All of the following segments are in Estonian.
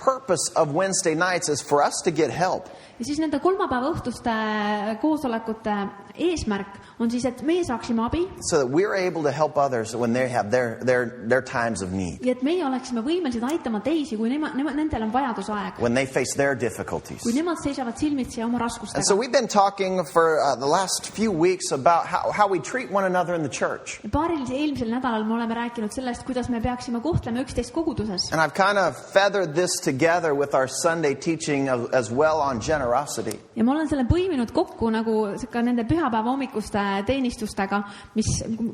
purpose of Wednesday nights is for us to get help. Ja siis nende kolmapäeva õhtuste koosolekute eesmärk on siis, et meie saaksime abi. So that we're able to help others when they have their times of need. Ja et meie oleksime võimelised aitama teisi, kui nendel on vajadusaeg. When they face their difficulties. Kui nemad seisavad silmitsi oma raskustega. And so we've been talking for the last few weeks about how we treat one another in the church. Eelmisel nädalal me oleme rääkinud sellest, kuidas me peaksime kohtlema üksteist koguduses. And I've kind of feathered this together with our Sunday teaching as well on generosity. Ja ma olen selle põiminud kokku nagu ka nende pühapäeva hommikuste teenistustega,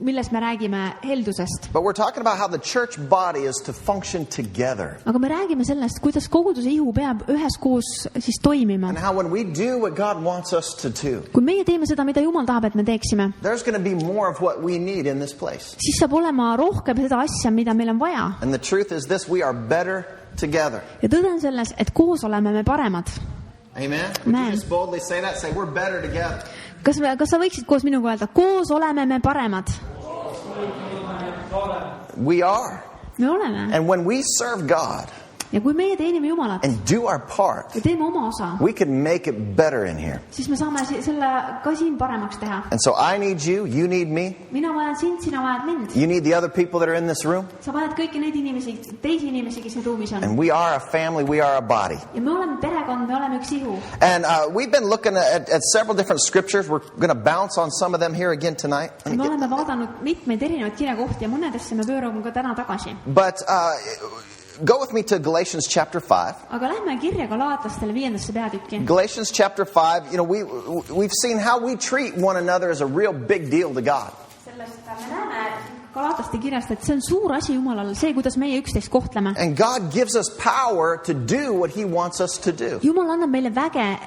milles me räägime heldusest. But we're talking about how the church body is to function together. Aga me räägime sellest, kuidas koguduse ihu peab üheskoos siis toimima. And how when we do what God wants us to do. Kui meie teeme seda, mida Jumal tahab, et me teeksime. There's going to be more of what we need in this place. Siis saab olema rohkem seda asja, mida meil on vaja. And the truth is this, we are better together. Ja tõde on selles, et koos oleme me paremad. Amen. Would you just boldly say that? Say we're better together. Kas sa võiksid koos minuga öelda, koos oleme me paremad? We are. Me oleme. And when we serve God, ja kui meie teenime Jumalat and do our part, ja teeme oma osa, we can make it better in here. Siis me saame selle ka siin paremaks teha. And so I need you need me. Mina vajan sind, sina vajad mind. You need the other people that are in this room. Sa vajad kõiki neid inimesi, teisi inimesi, kes siin ruumis on. And we are a family, we are a body. Ja me oleme perekond, me oleme üks ihu. And we've been looking at several different scriptures. We're going to bounce on some of them here again tonight. Me oleme vaadanud mitmeid erinevaid kirjakohti ja mõnedesse me pöörame ka täna tagasi. But go with me to Galatians chapter 5. Aga lähme kirja Galaatlastele 5. peatükki. Galatians chapter 5, we've seen how we treat one another as a real big deal to God. Sellest me näeme Galaatlaste kirjast, et see on suur asi Jumalale, see, kuidas meie üksteist kohtleme. And God gives us power to do what he wants us to do. Jumal annab meile väge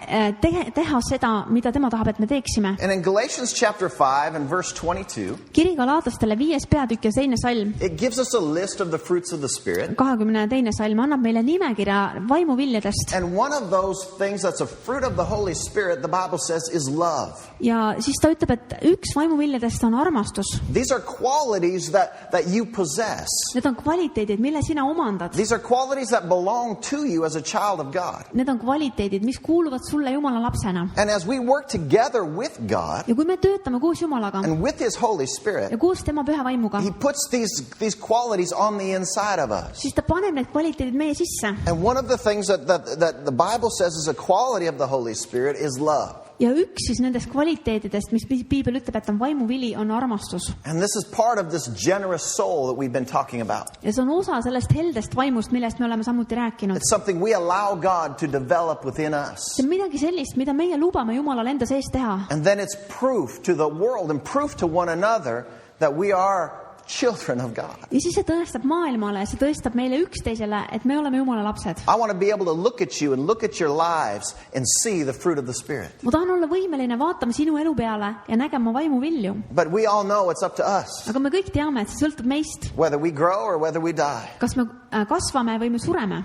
teha seda, mida tema tahab, et me teeksime. And in Galatians chapter 5 and verse 22, kiri Galaatlastele 5. peatükk ja 2. salm. It gives us a list of the fruits of the Spirit. 22. salm annab meile nimekirja vaimuviljadest. And one of those things that's a fruit of the Holy Spirit, the Bible says, is love. Ja siis ta ütleb, et üks vaimuviljadest on armastus. These are qualities that you possess. Need on kvaliteedid, mille sina omandad. These are qualities that belong to you as a child of God. Need on kvaliteedid, mis kuuluvad sulle Jumala lapsena. And as we work together with God, ja kui me töötame koos Jumalaga, and with his Holy Spirit, ja koos tema püha vaimuga, he puts these qualities on the inside of us. Siis ta paneb need kvaliteedid meie sisse. And one of the things that the Bible says is a quality of the Holy Spirit is love. Ja üks siis nendest kvaliteedidest, mis Piibel ütleb, et on vaimuvili, on armastus. And this is part of this generous soul that we've been talking about. Ja see on osa sellest heldest vaimust, millest me oleme samuti rääkinud. It's something we allow God to develop within us. See on midagi sellist, mida meie lubame Jumalal enda sees teha. And then it's proof to the world and proof to one another that we are children of God. Ja siis see tõestab maailmale, see tõestab meile üksteisele, et me oleme Jumala lapsed. I want to be able to look at you and look at your lives and see the fruit of the Spirit. Ma tahan olla võimeline vaatama sinu elu peale ja nägema vaimu vilju. But we all know it's up to us. Aga me kõik teame, et see sõltub meist. Whether we grow or whether we die. Kas me kasvame või me sureme.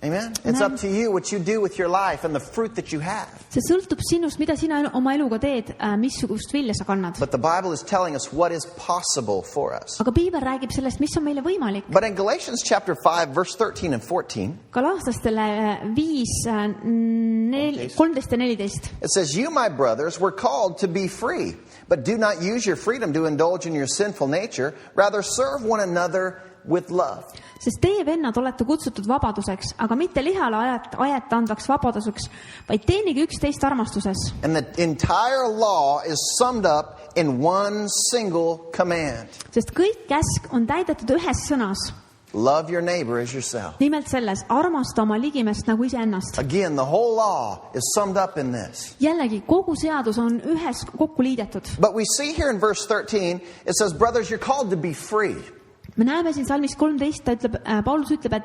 Amen. It's up to you what you do with your life and the fruit that you have. See sõltub sinust, mida sina oma eluga teed, missugust vilja sa kannad. But the Bible is telling us what is possible for us. Aga Piibel räägib sellest, mis on meile võimalik. But in Galatians chapter 5 verse 13 and 14, Galaatlastele 5, 13 ja 14. It says, "You, my brothers, were called to be free, but do not use your freedom to indulge in your sinful nature, rather serve one another with love." Sest teie vennad olete kutsutud vabaduseks, aga mitte lihale ajata andvaks vabaduseks, vaid teenige üksteist armastuses. And the entire law is summed up in one single command. Sest kõik käsk on täidetud ühes sõnas. Love your neighbor as yourself. Nimelt selles, armasta oma ligimest nagu iseennast. Again, the whole law is summed up in this. Jällegi, kogu seadus on ühes kokku liidetud. But we see here in verse 13, it says, brothers, you're called to be free. Me näeme siin salmis 13, ta ütleb, Paulus ütleb, et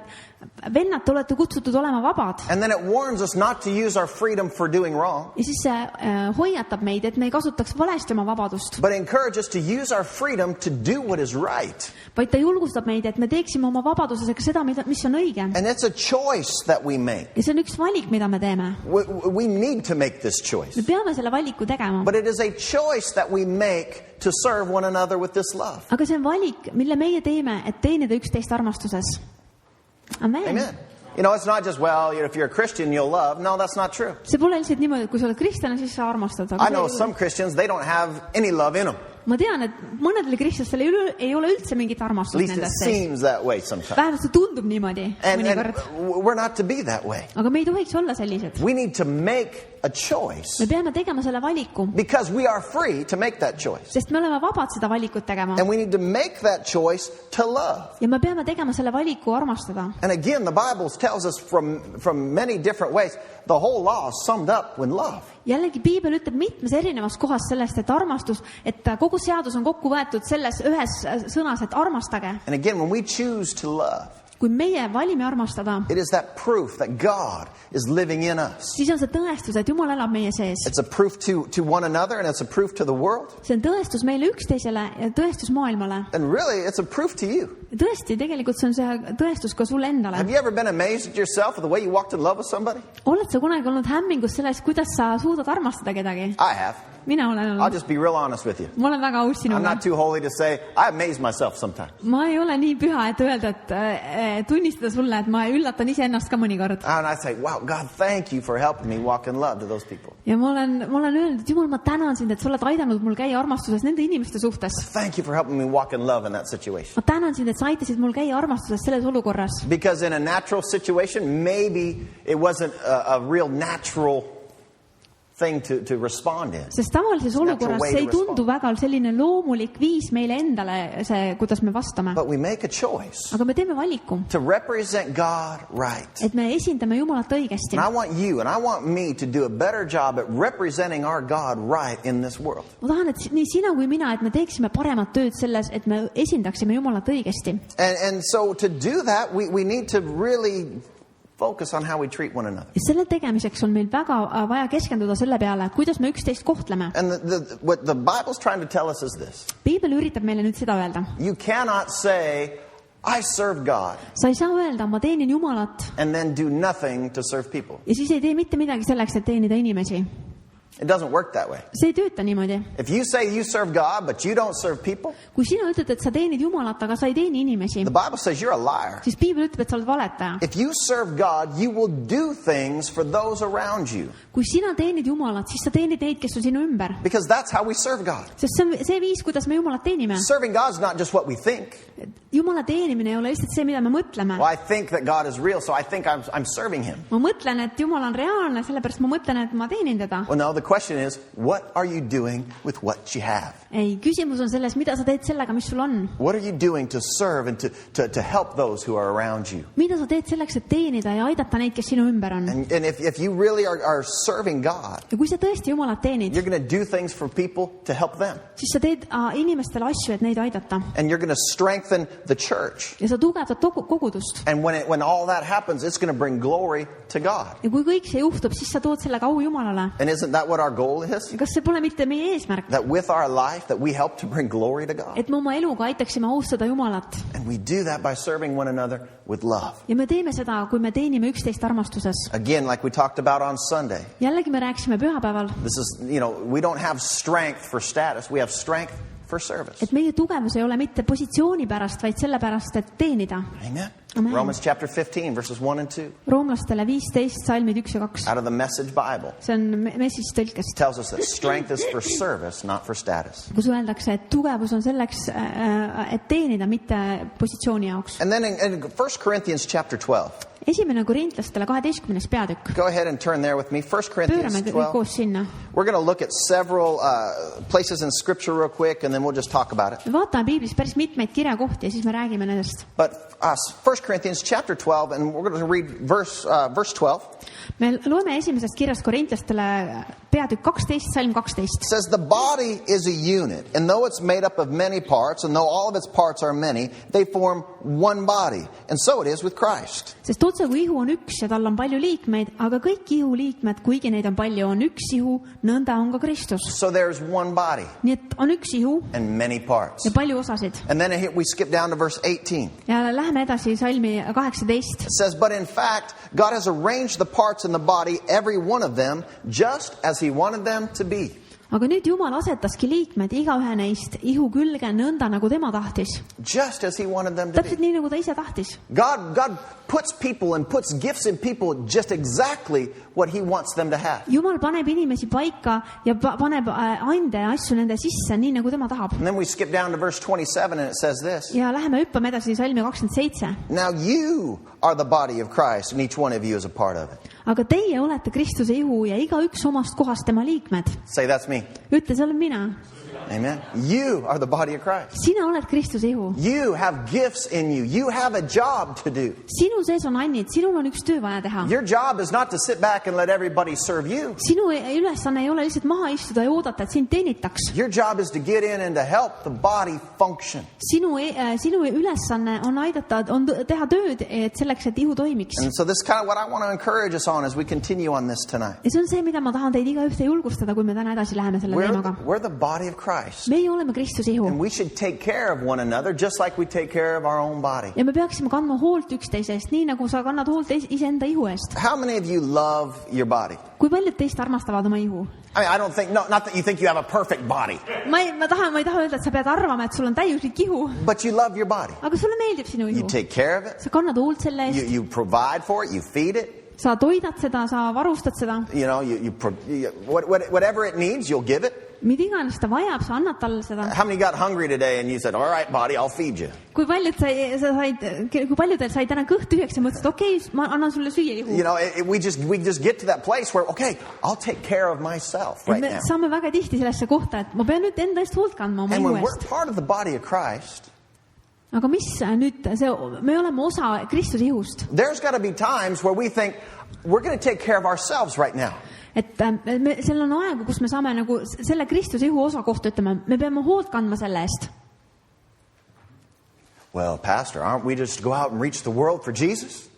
vennad, te olete kutsutud olema vabad. And then it warns us not to use our freedom for doing wrong. Ja siis see hoiatab meid, et me ei kasutaks valesti oma vabadust. But encourage us to use our freedom to do what is right. Vaid ta julgustab meid, et me teeksime oma vabadusega seda, mis on õige. And it's a choice that we make. Ja see on üks valik, mida me teeme. We need to make this choice. Me peame selle valiku tegema. But it is a choice that we make to serve one another with this love. Aga see on valik, mille meie teeme, et teenida üksteist armastuses. Amen. Amen. You know, it's not just, well, if you're a Christian, you'll love. No, that's not true. see pole lihtsalt niimoodi, et kui sa oled kristlane, siis sa armastad. I know some Christians, they don't have any love in them. Ma tean, et mõnedele kristlastel ei ole üldse mingit At armastust least it nendest. seems that way sometimes. Vähemalt see tundub niimoodi And mõnikord. we're not to be that way. Aga me ei tohiks olla sellised. We need to make a choice Me peame tegema selle valiku, because we are free to make that choice. sest me oleme vabad seda valikut tegema. And we need to make that choice to love. Ja me peame tegema selle valiku armastada. And again, the Bible tells us from many different ways, the whole law is summed up in love. Jällegi piibel ütleb mitmes erinevas kohas sellest, et armastus, et kogu seadus on kokku võetud selles ühes sõnas, et armastage. And again, when we choose to love, Kui meie valime armastada, it is that proof that God is living in us. siis on see tõestus, et Jumal elab meie sees. It's a proof to one another, and it's a proof to the world. See on tõestus meile üksteisele ja tõestus maailmale. And really, it's a proof to you. Tõesti, tegelikult see on see tõestus ka sulle endale. Have you ever been amazed at yourself with the way you walked in love with somebody? Oled sa kunagi olnud hämmingus sellest, kuidas sa suudad armastada kedagi? I have. Mina olen I'll olnud. just be real honest with you. Ma olen väga aus I'm sinuga. not too holy to say I amaze myself sometimes. Ma ei ole nii püha, et öelda, et tunnistada sulle, et ma üllatan iseennast ka mõnikord. And I say, wow, God, thank you for helping me walk in love to those people. Ja ma olen öelnud, et Jumal, ma tänan sind, et sa oled aidanud mul käia armastuses nende inimeste suhtes. Thank you for helping me walk in love in that situation. Ma tänan sind, et sa aitasid mul käia armastuses selles olukorras. Because in a natural situation, maybe it wasn't a real natural thing to respond in. Sest tavalises olukorras see ei tundu väga selline loomulik viis meile endale, see, kuidas me vastame. But we make a choice Aga me teeme valiku, to represent God right. et me esindame Jumalat õigesti. And I want you and I want me to do a better job at representing our God right in this world. Ma tahan, et nii sina kui mina, et me teeksime paremat tööd selles, et me esindaksime Jumalat õigesti. And so to do that, we need to really focus on how we treat one another. Ja selle tegemiseks on meil väga vaja keskenduda selle peale, kuidas me üksteist kohtleme. And what the Bible's trying to tell us is this. Piibel üritab meile nüüd seda öelda. You cannot say, I serve God, Sa ei saa öelda, ma teenin Jumalat and then do nothing to serve people. ja siis ei tee mitte midagi selleks, et teenida inimesi. It doesn't work that way. See ei tööta niimoodi. If you say you serve God, but you don't serve people, Kui sina ütled, et sa teenid Jumalat, aga sa ei teeni inimesi, the Bible says you're a liar. siis Piibel ütleb, et sa oled valetaja. If you serve God, you will do things for those around you. Kui sina teenid Jumalat, siis sa teenid neid, kes on sinu ümber. Because that's how we serve God. Sest see on see viis, kuidas me Jumalat teenime. Serving God is not just what we think. Jumala teenimine ei ole lihtsalt see, mida me mõtleme. Well, I think that God is real, so I think I'm serving Him. Ma mõtlen, et Jumal on reaalne, sellepärast ma mõtlen, et ma teenin teda. Well, no, the question is, what are you doing with what you have? Ei, küsimus on selles, mida sa teed sellega, mis sul on. What are you doing to serve and to help those who are around you? Mida sa teed selleks, et teenida ja aidata neid, kes sinu ümber on. And if you really are serving God, Ja kui sa tõesti Jumalat teenid, you're going to do things for people to help them. siis sa teed inimestele asju, et neid aidata. And you're going to strengthen the church. Ja sa tugevdad kogudust. And when all that happens, it's going to bring glory to God. Ja kui kõik see juhtub, siis sa tood sellega au Jumalale. And isn't that what our goal is? Ja kas see pole mitte meie eesmärk? That with our life, that we help to bring glory to God. Et me oma eluga aitaksime austada Jumalat. And we do that by serving one another with love. Ja me teeme seda, kui me teenime üksteist armastuses. Again, like we talked about on Sunday, Jällegi me rääkisime pühapäeval, this is, we don't have strength for status. We have strength for service. et meie tugevus ei ole mitte positsiooni pärast, vaid selle pärast, et teenida. Amen. Amen. Romans chapter 15, verses 1 and 2, Roomlastele 15, salmid 1 ja 2. out of the Message Bible, See on Message tõlkest, tells us that strength is for service, not for status. kus öeldakse, et tugevus on selleks, et teenida, mitte positsiooni jaoks. And then in 1 Corinthians chapter 12, Esimene Korintlastele 12. peatükk. go ahead and turn there with me. 1 Corinthians Pöörame kõik 12. koos sinna. We're going to look at several places in Scripture real quick, and then we'll just talk about it. Me vaatame Piiblis päris mitmeid kirjakohti ja siis me räägime nendest. But 1 Corinthians chapter 12, and we're going to read verse 12. Me loeme esimesest kirjast Korintlastele peatükk 12, salm 12. It says, the body is a unit, and though it's made up of many parts, and though all of its parts are many, they form one body. And so it is with Christ. Sest otse kui ihu on üks ja tal on palju liikmeid, aga kõik ihu liikmed, kuigi neid on palju, on üks ihu, nõnda on ka Kristus. So there's one body Nii et on üks ihu and many parts. ja palju osasid. And then we skip down to verse 18. Ja läheme edasi salmi 18. It says, but in fact, God has arranged the parts in the body, every one of them, just as He wanted them to be. aga nüüd Jumal asetaski liikmed igaühe neist ihu külge nõnda, nagu tema tahtis. Just as he wanted them to Täpselt be. nii, nagu ta ise tahtis. God puts people and puts gifts in people just exactly what he wants them to have. Jumal paneb inimesi paika ja paneb ande ja asju nende sisse, nii nagu tema tahab. And then we skip down to verse 27 and it says this. Ja läheme hüppame edasi salmi 27. Now you are the body of Christ and each one of you is a part of it. Aga teie olete Kristuse ihu ja igaüks omast kohast tema liikmed. Say, that's me. Ütle, see olen mina. Amen. You are the body of Christ. Sina oled Kristuse ihu. You have gifts in you. You have a job to do. Sinu sees on annid, sinul on üks töö vaja teha. Your job is not to sit back and let everybody serve you. Sinu ülesanne ei ole lihtsalt maha istuda ja oodata, et sind teenitaks. Your job is to get in and to help the body function. Sinu ülesanne on aidata, on teha tööd, et selleks, et ihu toimiks. And so this is kind of what I want to encourage us on as we continue on this tonight. Ja see on see, mida ma tahan teid igaühte julgustada, kui me täna edasi läheme selle teemaga. We're the body of Christ. Meie oleme Kristuse ihu. And we should take care of one another just like we take care of our own body. Ja me peaksime kandma hoolt üksteisest, nii nagu sa kannad hoolt iseenda ihu eest. How many of you love your body? Kui paljud teist armastavad oma ihu? I mean, I don't think, not that you think you have a perfect body, Ma ei taha öelda, et sa pead arvama, et sul on täiuslik ihu. but you love your body. Aga sulle meeldib sinu You ihu. take care of it. Sa kannad hoolt selle eest. You provide for it. You feed it. Sa toidad seda, sa varustad seda. You know, whatever it needs, you'll give it. Mida iganes ta vajab, sa annad talle seda. How many got hungry today and you said, all right, body, I'll feed you? Kui paljudel sai täna kõht tühjaks ja mõtlesid, okei, ma annan sulle süüa ihu. You know, we just get to that place where, okay, I'll take care of myself right Me now. saame väga tihti sellesse kohta, et ma pean nüüd enda eest hoolt kandma oma And ihu when we're eest. part of the body of Christ, Aga mis nüüd, me oleme osa Kristuse ihust. there's got to be times where we think, we're going to take care of ourselves right now. Et seal on aegu, kus me saame nagu selle Kristuse ihu osa kohta ütlema, me peame hoolt kandma selle eest. Well, Pastor, aren't we just to go out and reach the world for Jesus?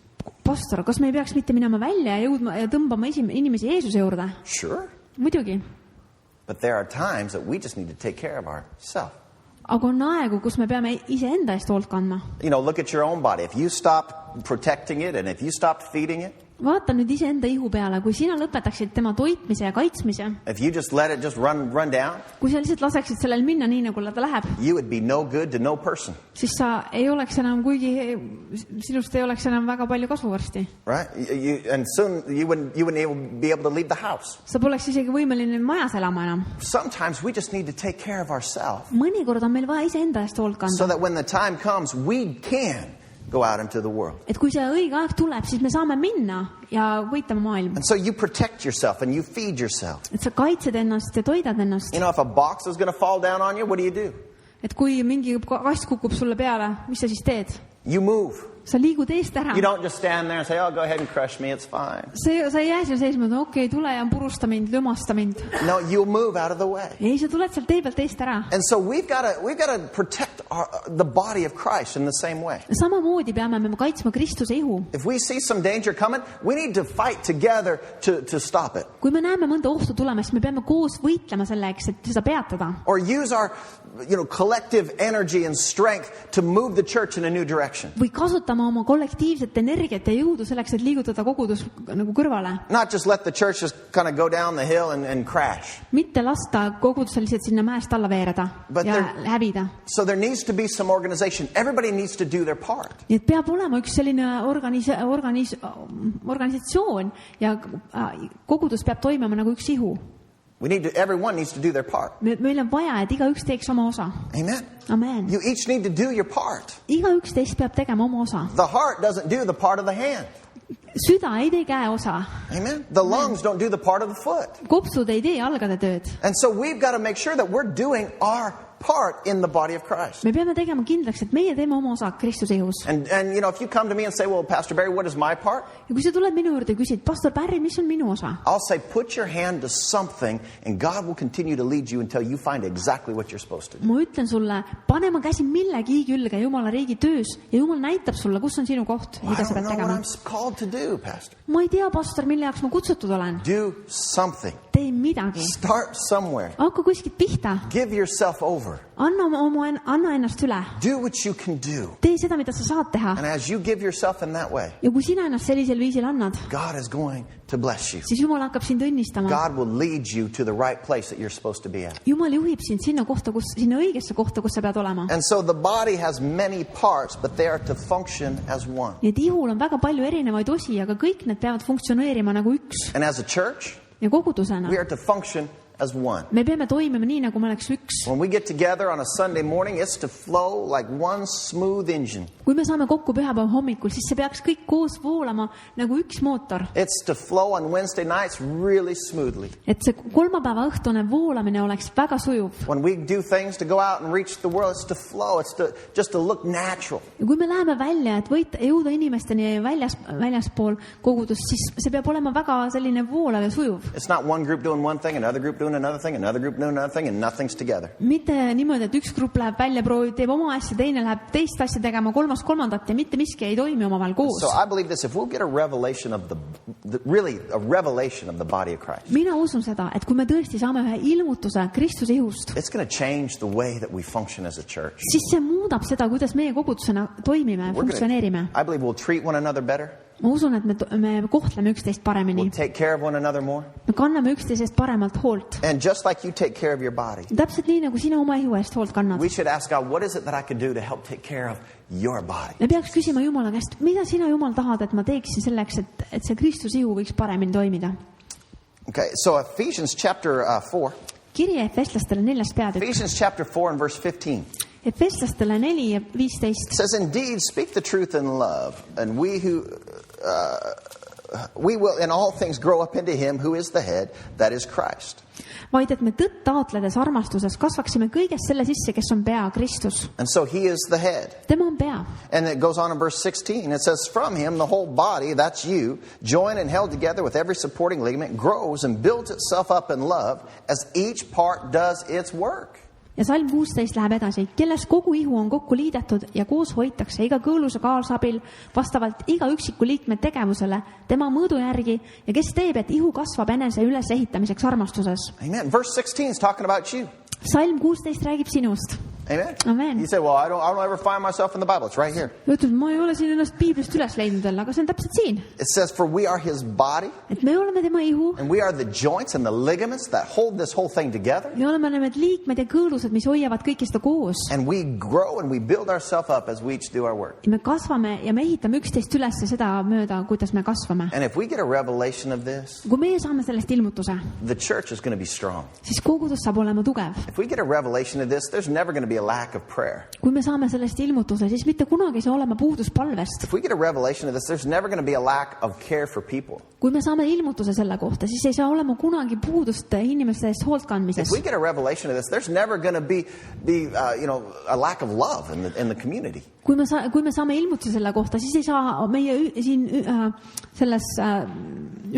Pastor, kas me ei peaks mitte minema välja ja jõudma ja tõmbama inimesi Jeesuse juurde? Sure. Muidugi. But there are times that we just need to take care of ourselves. Aga on aegu, kus me peame iseenda eest hoolt kandma. You know, look at your own body. If you stop protecting it and if you stop feeding it, Vaata nüüd iseenda ihu peale, kui sina lõpetaksid tema toitmise ja kaitsmise, if you just let it just run down, kui sa lihtsalt laseksid sellel minna nii, nagu ta läheb, you would be no good to no person. siis sa ei oleks enam, sinust ei oleks enam väga palju kasu varsti. Right? And soon you wouldn't be able to leave the house. Sa poleks isegi võimeline majas elama enam. Sometimes we just need to take care of ourselves Mõnikord on meil vaja iseenda eest hoolt so kanda. that when the time comes, we can go out into the world. Et kui see õige aeg tuleb, siis me saame minna ja võitama maailma. And so you protect yourself and you feed yourself. Et sa kaitsed ennast ja toidad ennast. You know, if a box is going to fall down on you, what do? Et kui mingi kast kukub sulle peale, mis sa siis teed? You move. Sa liigud eest ära. You don't just stand there and say, oh, go ahead and crush me, it's fine. Sa ei jää seal seisma, et okei, tule ja purusta mind, lömasta mind. No, you'll move out of the way. Ei, sa tuled sealt tee pealt eest ära. And so we've got to protect the body of Christ in the same way. Samamoodi peame me kaitsma Kristuse ihu. If we see some danger coming, we need to fight together to stop it. Kui me näeme mõnda ohtu tulemas, me peame koos võitlema selleks, et seda peatada. Or use our collective energy and strength to move the church in a new direction. Või kasutama oma kollektiivset energiat ja jõudu selleks, et liigutada kogudus nagu kõrvale. Not just let the church just kind of go down the hill and crash. Mitte lasta kogudusel lihtsalt sinna mäest alla veereda ja hävida. So there needs to be some organization. Everybody needs to do their part. Nii et peab olema üks selline organisatsioon ja kogudus peab toimima nagu üks ihu. Everyone needs to do their part. Meil on vaja, et igaüks teeks oma osa. Amen. Amen. You each need to do your part. Igaüks teist peab tegema oma osa. The heart doesn't do the part of the hand. Süda ei tee käe osa. Amen. The lungs don't do the part of the foot. Kopsud ei tee jalgade tööd. And so we've got to make sure that we're doing our part in the body of Christ. Me peame tegema kindlaks, et meie teeme oma osa Kristuse ihus. And if you come to me and say, well, Pastor Barry, what is my part? Ja kui sa tuled minu juurde ja küsid, Pastor Barry, mis on minu osa? I'll say, put your hand to something and God will continue to lead you until you find exactly what you're supposed to do. Ma ütlen sulle, pane ma käsi millegi külge Jumala riigi töös ja Jumal näitab sulle, kus on sinu koht, mida sa pead I don't know tegema. what I'm called to do, Pastor. Ma ei tea, Pastor, mille jaoks ma kutsutud olen. Do something. Tee midagi. Start somewhere. Hakka kuskilt pihta. Give yourself over. over. Anna ennast üle. Do what you can do. Tee seda, mida sa saad teha. And as you give yourself in that way, Ja kui sina ennast sellisel viisil annad, God is going to bless you. siis Jumal hakkab sind õnnistama. God will lead you to the right place that you're supposed to be at. Jumal juhib sind sinna õigesse kohta, kus sa pead olema. And so the body has many parts, but they are to function as one. Nii et ihul on väga palju erinevaid osi, aga kõik need peavad funktsioneerima nagu üks. And as a church, Ja kogudusena we are to function as one. me peame toimima nii, nagu me oleks üks. When we get together on a Sunday morning, it's to flow like one smooth engine. Kui me saame kokku pühapäeva hommikul, siis see peaks kõik koos voolama nagu üks mootor. It's to flow on Wednesday nights really smoothly. Et see kolmapäeva õhtune voolamine oleks väga sujuv. When we do things to go out and reach the world, it's to flow. It's just to look natural. Ja kui me läheme välja, et jõuda inimesteni väljaspool kogudust, siis see peab olema väga selline voolav ja sujuv. It's not one group doing one thing, another group doing another thing, another group doing another thing, and nothing's together. Mitte niimoodi, et üks grupp läheb välja, teeb oma asja, teine läheb teist asja tegema, kolmandat ja mitte miski ei toimi omavahel koos. So I believe this, if we'll get a revelation of really a revelation of the body of Christ. Mina usun seda, et kui me tõesti saame ühe ilmutuse Kristuse ihust, It's going to change the way that we function as a church. siis see muudab seda, kuidas meie kogudusena toimime, funktsioneerime. I believe we'll treat one another better. Ma usun, et me kohtleme üksteist paremini. We'll take care of one another more. Me kanname üksteisest paremalt hoolt. And just like you take care of your body, Täpselt nii, nagu sina oma ihu eest hoolt kannad. we should ask God, what is it that I can do to help take care of your body? Me peaks küsima Jumala käest, mida sina, Jumal, tahad, et ma teeksin selleks, et see Kristuse ihu võiks paremini toimida. Okay, so Ephesians chapter 4. Kiri Efeslastele 4. peatükk. Ephesians chapter 4 and verse 15. Efeslastele 4 ja 15. It says, indeed, speak the truth in love, and we will in all things grow up into him who is the head, that is Christ. Vaid et me tõtt taotledes armastuses kasvaksime kõigest selle sisse, kes on pea, Kristus. And so he is the head. Tema on pea. And it goes on in verse 16. It says, from him the whole body, that's you, joined and held together with every supporting ligament, grows and builds itself up in love as each part does its work. Ja salm 16 läheb edasi, kelles kogu ihu on kokku liidetud ja koos hoitakse iga kõõluse kaasabil vastavalt iga üksiku liikme tegevusele tema mõõdu järgi ja kes teeb, et ihu kasvab enese ülesehitamiseks armastuses. Amen. Verse 16 is talking about you. Salm 16 räägib sinust. Amen. Amen. You say, well, I don't ever find myself in the Bible. It's right here. Ütled, ma ei ole siin ennast Piiblist üles leidnud jälle, aga see on täpselt siin. It says, for we are his body, Et me oleme tema ihu. and we are the joints and the ligaments that hold this whole thing together. Me oleme need liikmed ja kõõlused, mis hoiavad kõike seda koos. And we grow and we build ourselves up as we each do our work. Ja me kasvame ja me ehitame üksteist üles seda mööda, kuidas me kasvame. And if we get a revelation of this, Kui meie saame sellest ilmutuse, the church is going to be strong. siis kogudus saab olema tugev. If we get a revelation of this, there's never going to be a lack of prayer. Kui me saame sellest ilmutuse, siis mitte kunagi ei saa olema puudus palvest. If we get a revelation of this, there's never going to be a lack of care for people. Kui me saame ilmutuse selle kohta, siis ei saa olema kunagi puudust inimeste eest hoolt kandmises. If we get a revelation of this, there's never going to be a lack of love in the community. Kui me saame ilmutuse selle kohta, siis ei saa meie siin selles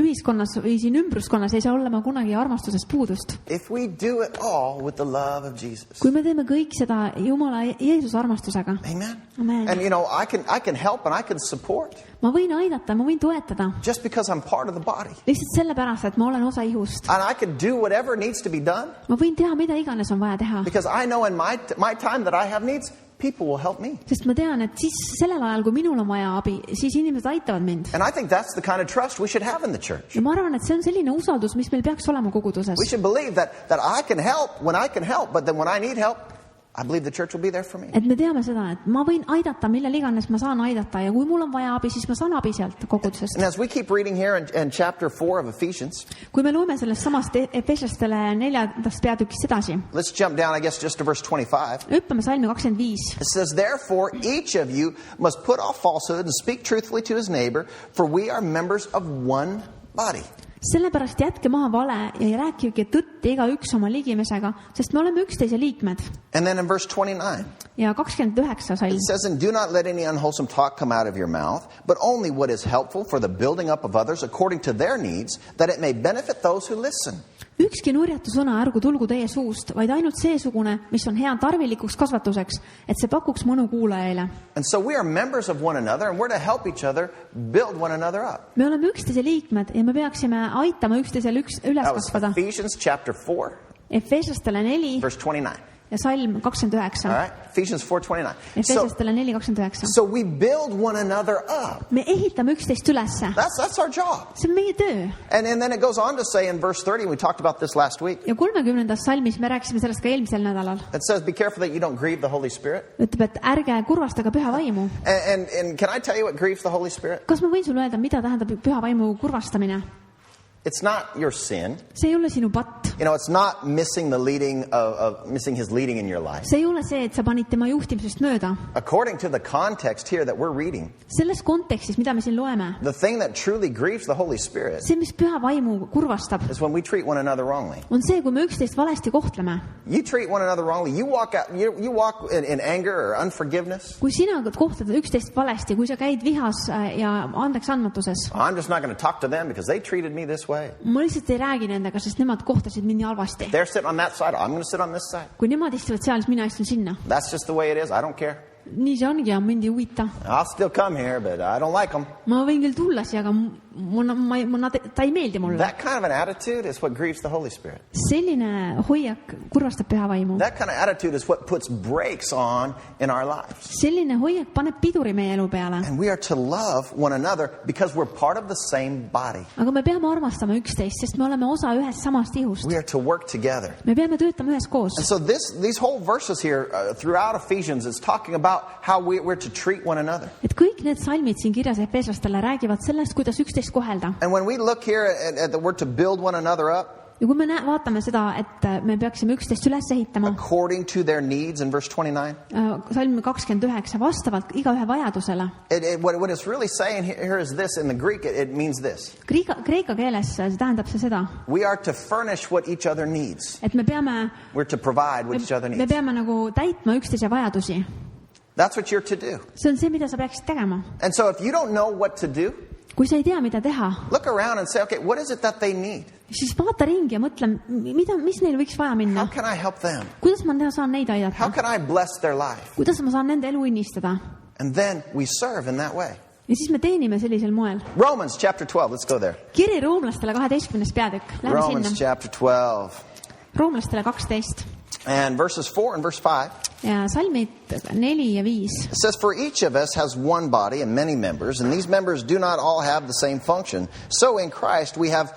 ühiskonnas või siin ümbruskonnas ei saa olema kunagi armastusest puudust. If we do it all with the love of Jesus. Kui me teeme kõik seda Jumala Jeesuse armastusega. Amen. Amen. And I can help and I can support Ma võin aidata, ma võin toetada. just because I'm part of the body. Lihtsalt sellepärast, et ma olen osa ihust. And I can do whatever needs to be done Ma võin teha, mida iganes on vaja teha. because I know in my time that I have needs, people will help me. Sest ma tean, et siis sellel ajal, kui minul on vaja abi, siis inimesed aitavad mind. And I think that's the kind of trust we should have in the church. Ja ma arvan, et see on selline usaldus, mis meil peaks olema koguduses. We should believe that I can help when I can help, but then when I need help, I believe the church will be there for me. Et me teame seda, et ma võin aidata, millel iganes ma saan aidata ja kui mul on vaja abi, siis ma saan abi sealt kogudusest. And as we keep reading here in chapter 4 of Ephesians, Kui me loeme sellest samast Efeslastele 4. peatükist edasi, let's jump down, I guess, just to verse 25. hüppame salmi 25. It says, therefore, each of you must put off falsehood and speak truthfully to his neighbor, for we are members of one body. Sellepärast jätke maha vale ja rääkige tõtt igaüks oma ligimesega, sest me oleme üksteise liikmed. And then in verse 29, Ja 29 salm. it says, and do not let any unwholesome talk come out of your mouth, but only what is helpful for the building up of others according to their needs, that it may benefit those who listen. Ükski nurjatu sõna ärgu tulgu teie suust, vaid ainult seesugune, mis on hea tarvilikuks kasvatuseks, et see pakuks mõnu kuulajaile. And so we are members of one another, and we're to help each other build one another up. Me oleme üksteise liikmed ja me peaksime aitama üksteisel üles That was kasvada. Ephesians chapter 4, Efeslastele 4 verse 29. ja salm 29. All right? Ephesians 4:29. Efesostele 4:29. So we build one another up. Me ehitame üksteist ülesse. That's our job. See on meie töö. And then it goes on to say in verse 30, and we talked about this last week, Ja 30. salmis me rääkisime sellest ka eelmisel nädalal. it says, be careful that you don't grieve the Holy Spirit. Ütleb, et ärge kurvastage püha vaimu. And can I tell you what grieves the Holy Spirit? Kas ma võin sulle öelda, mida tähendab püha vaimu kurvastamine? It's not your sin. See ei ole sinu patt. You know, it's not missing the leading missing his leading in your life. See ei ole see, et sa panid tema juhtimisest mööda. According to the context here that we're reading, Selles kontekstis, mida me siin loeme, the thing that truly grieves the Holy Spirit see, mis püha vaimu kurvastab, is when we treat one another wrongly. on see, kui me üksteist valesti kohtleme. You treat one another wrongly. You walk out. You walk in anger or unforgiveness. Kui sina kohtled üksteist valesti, kui sa käid vihas ja andeks andmatuses, I'm just not going to talk to them because they treated me this way. ma lihtsalt ei räägi nendega, sest nemad kohtasid mind nii halvasti. They're sitting on that side. I'm going to sit on this side. Kui nemad istuvad seal, siis mina istun sinna. That's just the way it is. I don't care. Nii see ongi ja mind ei huvita. I'll still come here, but I don't like them. Ma võin küll tulla siia, aga ta ei meeldi mulle. That kind of an attitude is what grieves the Holy Spirit. Selline hoiak kurvastab püha vaimu. That kind of attitude is what puts brakes on in our lives. Selline hoiak paneb piduri meie elu peale. And we are to love one another because we're part of the same body. Aga me peame armastama üksteist, sest me oleme osa ühest samast ihust. We are to work together. Me peame töötama üheskoos. And so these whole verses here throughout Ephesians is talking about how we're to treat one another. Et kõik need salmid siin kirjas Efesoslastele räägivad sellest, kuidas üksteist kohelda. And when we look here at the word to build one another up, Ja kui me vaatame seda, et me peaksime üksteist üles ehitama, according to their needs in verse 29, salm 29, vastavalt igaühe vajadusele. what it's really saying here is this. In the Greek, it means this. Kreeka keeles tähendab see seda, We are to furnish what each other needs. et me peame We're to provide what each other me needs. peame nagu täitma üksteise vajadusi. That's what you're to do. See on see, mida sa peaksid tegema. And so if you don't know what to do, Kui sa ei tea, mida teha, look around and say, okay, what is it that they need? siis vaata ringi ja mõtle, mis neil võiks vaja How minna. can I help them? Kuidas ma saan neid How aidata? can I bless their life? Kuidas ma saan nende elu õnnistada? And then we serve in that way. Ja siis me teenime sellisel moel. Romans chapter 12, let's go there. Kiri roomlastele 12. peatükk. Lähme Romans sinna. chapter 12 Roomlastele 12. and verses 4 and verse 5. Ja salmid 4 ja 5. It says, for each of us has one body and many members, and these members do not all have the same function. So in Christ we have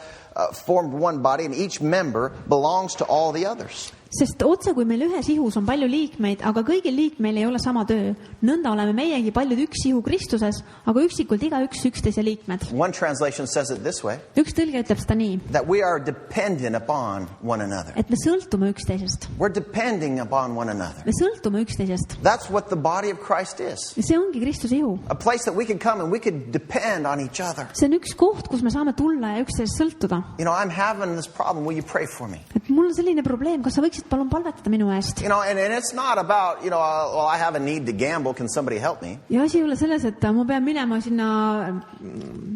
formed one body, and each member belongs to all the others. Sest otse kui meil ühes ihus on palju liikmeid, aga kõigil liikmeil ei ole sama töö. Nõnda oleme meiegi paljud üks ihu Kristuses, aga üksikult igaüks üksteise liikmed. One translation says it this way, Üks tõlge ütleb seda nii, that we are dependent upon one another. et me sõltume üksteisest. We're depending upon one another. Me sõltume üksteisest. That's what the body of Christ is. Ja see ongi Kristuse ihu. A place that we can come and we can depend on each other. See on üks koht, kus me saame tulla ja üksteisest sõltuda. You know, I'm having this problem. Will you pray for me? Et mul on selline probleem, kas sa võiksid palun palvetada minu eest? You know, and it's not about, you know, well, I have a need to gamble. Can somebody help me? Ja asi ei ole selles, et ma pean minema sinna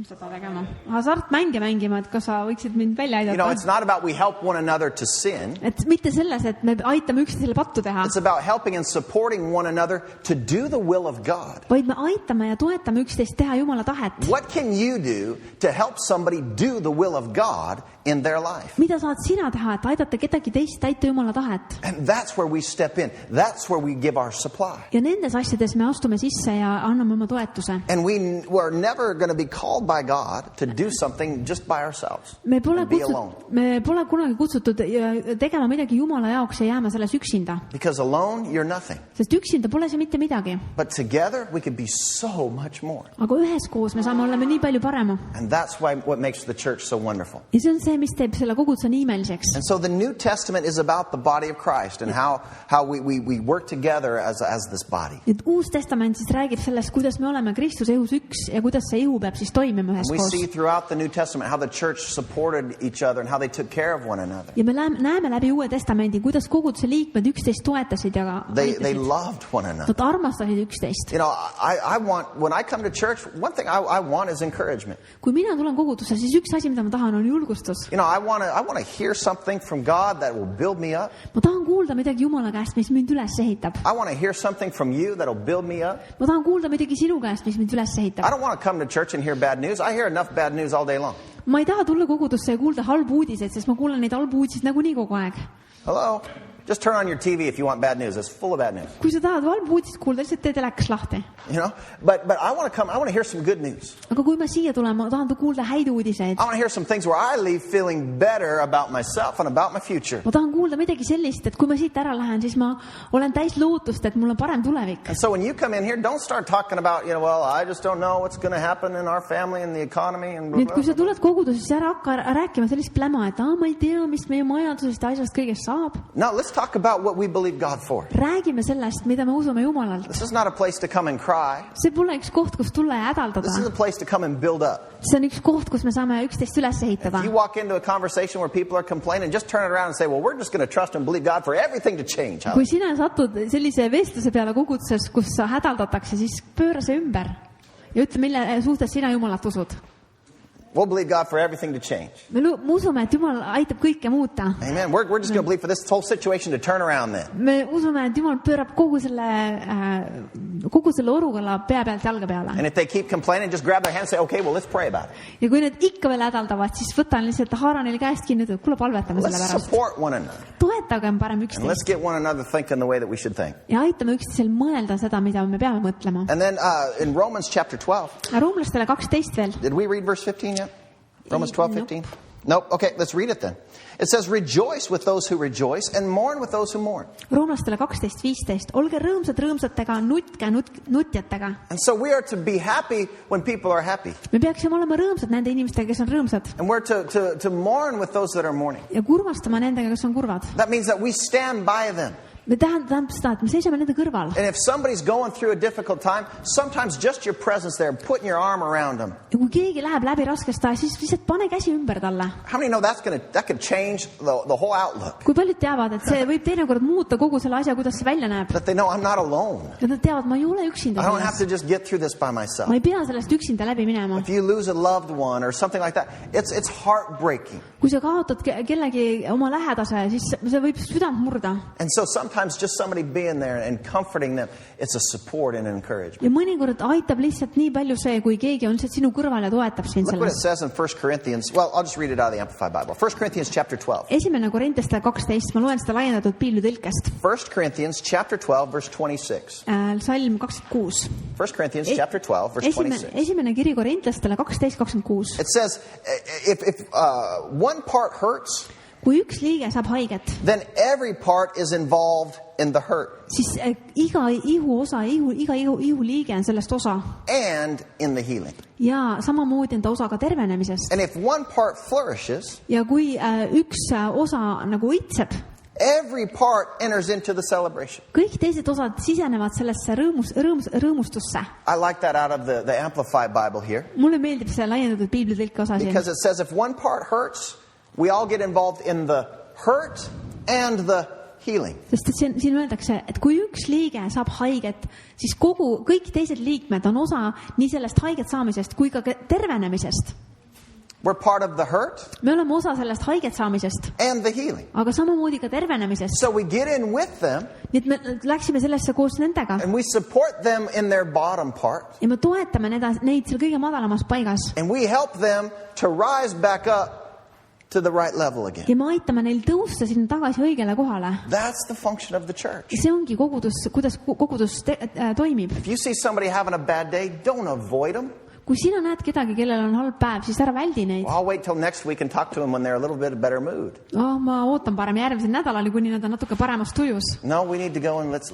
seda tegema, hasartmänge mängima, et kas sa võiksid mind välja You know, aidata. it's not about we help one another to sin. Et mitte selles, et me aitame üksteisele pattu teha, It's about helping and supporting one another to do the will of God. vaid me aitame ja toetame üksteist teha Jumala tahet. What can you do to help somebody do the will of God in their life? Mida saad sina teha, et aidata kedagi teist täita Jumala tahet? And that's where we step in. That's where we give our supply. Ja nendes asjades me astume sisse ja anname oma toetuse. And we're never going to be called by God to do something just by ourselves. Me pole And be alone. kunagi kutsutud tegema midagi Jumala jaoks ja jääma selles üksinda. Because alone, you're nothing. Sest üksinda pole see mitte midagi. But together, we can be so much more. Aga üheskoos me saame olla nii palju parema. And that's what makes the church so wonderful. Ja see on see, mis teeb selle koguduse nii imeliseks. And so the New Testament is about the body of Christ and how we work together as this body. Et Uus Testament siis räägib sellest, kuidas me oleme Kristuse ihus üks ja kuidas see ihu peab siis toimima And we üheskoos. see throughout the New Testament how the church supported each other and how they took care of one another. Ja me näeme läbi Uue Testamendi, kuidas koguduse liikmed üksteist toetasid ja They aitasid. loved one another. Nad armastasid üksteist. You know, I want, when I come to church, one thing I want is encouragement. Kui mina tulen kogudusse, siis üks asi, mida ma tahan, on julgustus. You know, I want to hear something from God that will build me up. Ma tahan kuulda midagi Jumala käest, mis mind üles ehitab. I want to hear something from you that will build me up. Ma tahan kuulda midagi sinu käest, mis mind üles I ehitab. don't want to come to church and hear bad news. I hear enough bad news all day long. Ma ei taha tulla kogudusse ja kuulda halbu uudiseid, sest ma kuulen neid halbu uudiseid nagunii kogu aeg. Hello? Just turn on your TV if you want bad news. It's full of bad news. kui sa tahad halba uudist kuulda, lihtsalt tee telekas lahti. You know? But I want to hear some good news. Aga kui ma siia tulen, ma tahan kuulda häid uudiseid. I want to hear some things where I leave feeling better about myself and about my future. Ma tahan kuulda midagi sellist, et kui ma siit ära lähen, siis ma olen täis lootust, et mul on parem tulevik. And so when you come in here, don't start talking about, well, I just don't know what's going to happen in our family and the economy and blah, Nüüd, kui sa tuled kogudusesse, siis ära hakka rääkima sellist pläma, et ma ei tea, mis meie majandusest ja asjast kõigest saab. No, let's talk about what we believe God for. Räägime sellest, mida me usume Jumalalt. This is not a place to come and cry. See pole üks koht, kus tulla ja hädaldada. This is a place to come and build up. See on üks koht, kus me saame üksteist üles ehitada. If you walk into a conversation where people are complaining, just turn it around and say, well, we're just going to trust and believe God for everything to change. Kui sina satud sellise vestluse peale koguduses, kus hädaldatakse, siis pööra see ümber ja ütle, mille suhtes sina Jumalat usud. We'll believe God for everything to change. Me usume, et Jumal aitab kõike muuta. Amen. We're just going to believe for this whole situation to turn around then. Me usume, et Jumal pöörab kogu selle olukorra pea pealt jalga peale. And if they keep complaining, just grab their hand and say, okay, well, let's pray about it. Ja kui need ikka veel hädaldavad, siis võta lihtsalt haara neil käest kinni, et kuule, palvetame selle Let's pärast. support one another. Toetagem parem And let's üksteist. get one another thinking the way that we should think. Ja aitame üksteisel mõelda seda, mida me peame mõtlema. And then in Romans chapter 12, Roomlastele 12 veel. did we read verse 15 yet? Romans 12:15? Nope. Okay, let's read it then. It says, rejoice with those who rejoice and mourn with those who mourn. Roomlastele 12:15. Olge rõõmsad rõõmsatega, nutke nutjatega. And so we are to be happy when people are happy. Me peaksime olema rõõmsad nende inimestega, kes on rõõmsad. And we're to mourn with those that are mourning. Ja kurvastama nendega, kes on kurvad. That means that we stand by them. Me tähendab seda, et me seisame nende kõrval. And if somebody's going through a difficult time, sometimes just your presence there, putting your arm around them. Ja kui keegi läheb läbi raskest ajast, siis lihtsalt pane käsi ümber talle. How many know that could change the whole outlook? Kui paljud teavad, et see võib teinekord muuta kogu selle asja, kuidas see välja näeb. That they know I'm not alone. Ja nad teavad, ma ei ole üksinda I don't have selles. to just get through this by myself. Ma ei pea sellest üksinda läbi minema. If you lose a loved one or something like that, it's heartbreaking. Kui sa kaotad kellegi oma lähedase, siis see võib südant murda. And so sometimes just somebody being there and comforting them, it's a support and encouragement. Ja mõnikord aitab lihtsalt nii palju see, kui keegi on lihtsalt sinu kõrval ja toetab sind Look what it selles. says in 1 Corinthians. Well, I'll just read it out of the Amplified Bible. 1 Corinthians chapter 12. Esimene Korintlaste 12, ma loen seda laiendatud piiblitõlkest. 1 Corinthians chapter 12, verse 26. Salm 26. 1 Corinthians chapter 12, verse 26. Esimene kiri Korintlastele 12:26. It says, if one part hurts, Kui üks liige saab haiget, then every part is involved in the hurt siis iga ihuliige on sellest osa. and in the healing. Ja samamoodi on ta osa ka tervenemisest. And if one part flourishes, Ja kui üks osa nagu õitseb, every part enters into the celebration. kõik teised osad sisenevad sellesse rõõmustusse. I like that out of the Amplified Bible here. Mulle meeldib see laiendatud piiblitõlke osa siin. Because it says if one part hurts, we all get involved in the hurt and the healing. Sest et siin öeldakse, et kui üks liige saab haiget, siis kõik teised liikmed on osa nii sellest haiget saamisest kui ka tervenemisest. We're part of the hurt Me oleme osa sellest haiget saamisest, and the healing. aga samamoodi ka tervenemisest. So we get in with them Nii et me läksime sellesse koos nendega and we support them in their bottom part. ja me toetame neid seal kõige madalamas paigas. And we help them to rise back up to the right level again. Ja me aitame neil tõusta sinna tagasi õigele kohale. That's the function of the church. See ongi kogudus, kuidas kogudus toimib. If you see somebody having a bad day, don't avoid them. Kui sina näed kedagi, kellel on halb päev, siis ära väldi neid. Well, I'll wait till next week and talk to them when they're a little bit better mood. Ma ootan parem järgmisel nädalal, kuni nad on natuke paremas tujus. No, we need to go and let's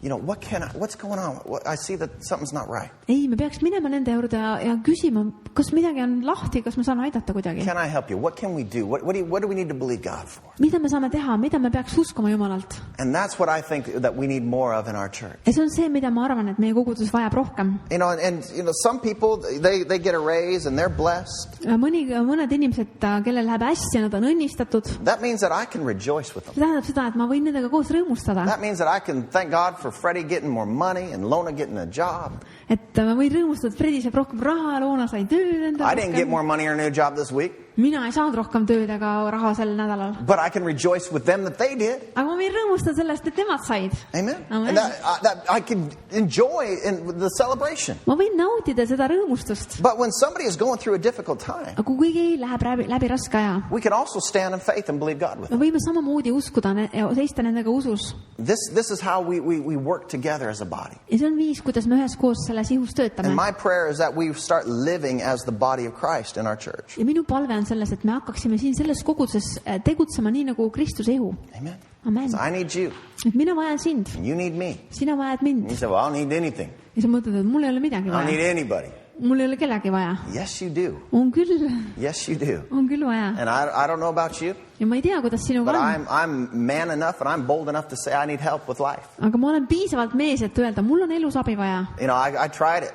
what's going on? I see that something's not right. Ei, me peaks minema nende juurde ja küsima, kas midagi on lahti, kas me saame aidata kuidagi. Can I help you? What can we do? What do we need to believe God for? Mida me saame teha, mida me peaks uskuma Jumalalt? And that's what I think that we need more of in our church. Ja see on see, mida ma arvan, et meie kogudus vajab rohkem. And some people they get a raise and they're blessed. Mõned inimesed, kellel läheb hästi ja nad on õnnistatud. That means that I can rejoice with them. See tähendab seda, et ma võin nendega koos rõõmustada. That means that I can thank God for Freddie getting more money and Lona getting a job. Et ma võin rõõmustada, et Fredi saab rohkem raha ja Loona sai tööd endale. I didn't get more money or a new job this week. mina ei saanud rohkem tööd ega raha sel nädalal. But I can rejoice with them that they did. Aga ma võin rõõmustada sellest, et nemad said. Amen. Amen. And that I can enjoy in the celebration. Ma võin nautida seda rõõmustust. But when somebody is going through a difficult time, Aga kui keegi läheb läbi raske aja, we can also stand in faith and believe God with me them. võime samamoodi uskuda ja seista nendega usus. This is how we work together as a body. Ja see on viis, kuidas me üheskoos selles ihus töötame. And my prayer is that we start living as the body of Christ in our church. Ja minu palve on selles, et me hakkaksime siin selles koguduses tegutsema nii nagu Kristuse ihu. Amen. Amen. So I need you. Et mina vajan sind. And you need me. Sina vajad mind. You say, well, I don't need anything. Ja sa mõtled, et mul ei ole midagi I don't need vaja. anybody. Mul ei ole kellegi vaja. Yes, you do. On küll. Yes, you do. On küll vaja. And I don't know about you, Ja ma ei tea, kuidas sinuga but on. I'm man enough and I'm bold enough to say I need help with life. Aga ma olen piisavalt mees, et öelda, mul on elus abi vaja. You know, I tried it.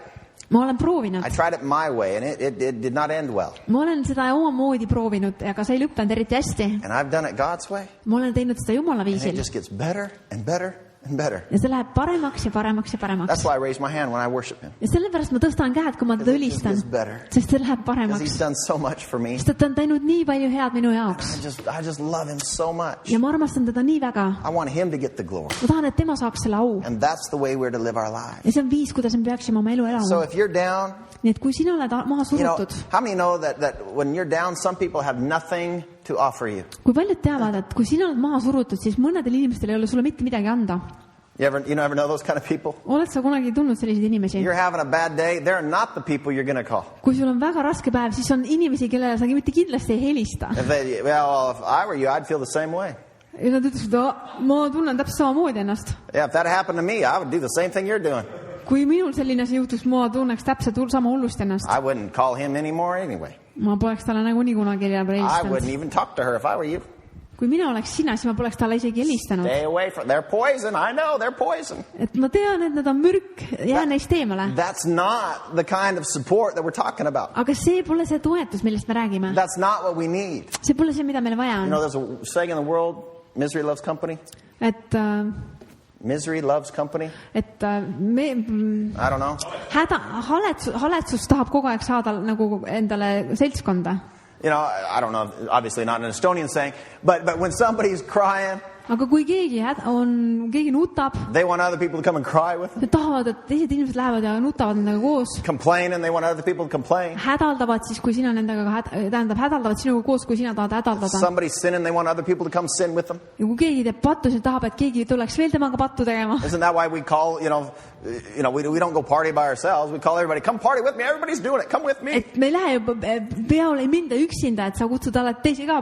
Ma olen proovinud. I tried it my way, and it did not end well. Ma olen seda omamoodi proovinud, aga see ei lõppenud eriti hästi. And I've done it God's way, Ma olen teinud seda Jumala and it viisil. just gets better and better and better. Ja see läheb paremaks ja paremaks ja paremaks. That's why I raise my hand when I worship Him. Ja sellepärast ma tõstan käed, kui ma teda It just ülistan. gets better. Sest see läheb Because He's paremaks. done so much for me. Sest et ta on teinud nii palju head minu jaoks. I just love Him so much. Ja ma armastan teda nii väga. I want Him to get the glory. Ma tahan, et tema saaks selle au. And that's the way we're to live our lives. Ja see on viis, kuidas me peaksime oma elu So elama. if you're down, Nii et kui sina oled maha you know, surutud, how many know that when you're down, some people have nothing to offer you? kui paljud teavad, et kui sina oled maha surutud, siis mõnedel inimestel ei ole sulle mitte midagi anda. You ever know those kind of people? Oled sa kunagi tundnud selliseid inimesi? You're having a bad day. They're not the people you're going to call. Kui sul on väga raske päev, siis on inimesi, kellele sa mitte kindlasti ei helista. If I were you, I'd feel the same way. Ja nad ütlesid, ma tunnen täpselt samamoodi ennast. Yeah, if that happened to me, I would do the same thing you're doing. Kui minul selline asi juhtus, ma tunneks täpselt sama hullust ennast. I wouldn't call him anymore anyway. Ma poleks talle nagunii kunagi I wouldn't helistanud. even talk to her if I were you. Kui mina oleks sina, siis ma poleks talle isegi helistanud. Stay away from. They're poison. I know they're poison. Et ma tean, et nad on mürk, jää neist eemale. That's not the kind of support that we're talking about. Aga see pole see toetus, millest me räägime. That's not what we need. See pole see, mida meil vaja You know, on. there's a saying in the world: misery loves company. Et Misery loves company. me, I don't know. haletsus tahab kogu aeg saada nagu endale seltskonda. You know, I don't know. Obviously, not an Estonian saying, but when somebody's crying, Aga kui keegi nutab, they want other people to come and cry with them. nad tahavad, et teised inimesed lähevad ja nutavad nendega koos. Complain, and they want other people to complain. Hädaldavad siis, kui sina nendega hädaldavad sinuga koos, kui sina tahad hädaldada. Somebody's sinning, they want other people to come sin with them. Ja kui keegi teeb pattu, siis tahab, et keegi tuleks veel temaga pattu tegema. Isn't that why we call, we don't go party by ourselves. We call everybody, come party with me. Everybody's doing it. Come with me. Et me ei lähe juba peole, ei minda üksinda, et sa kutsud alati teisi ka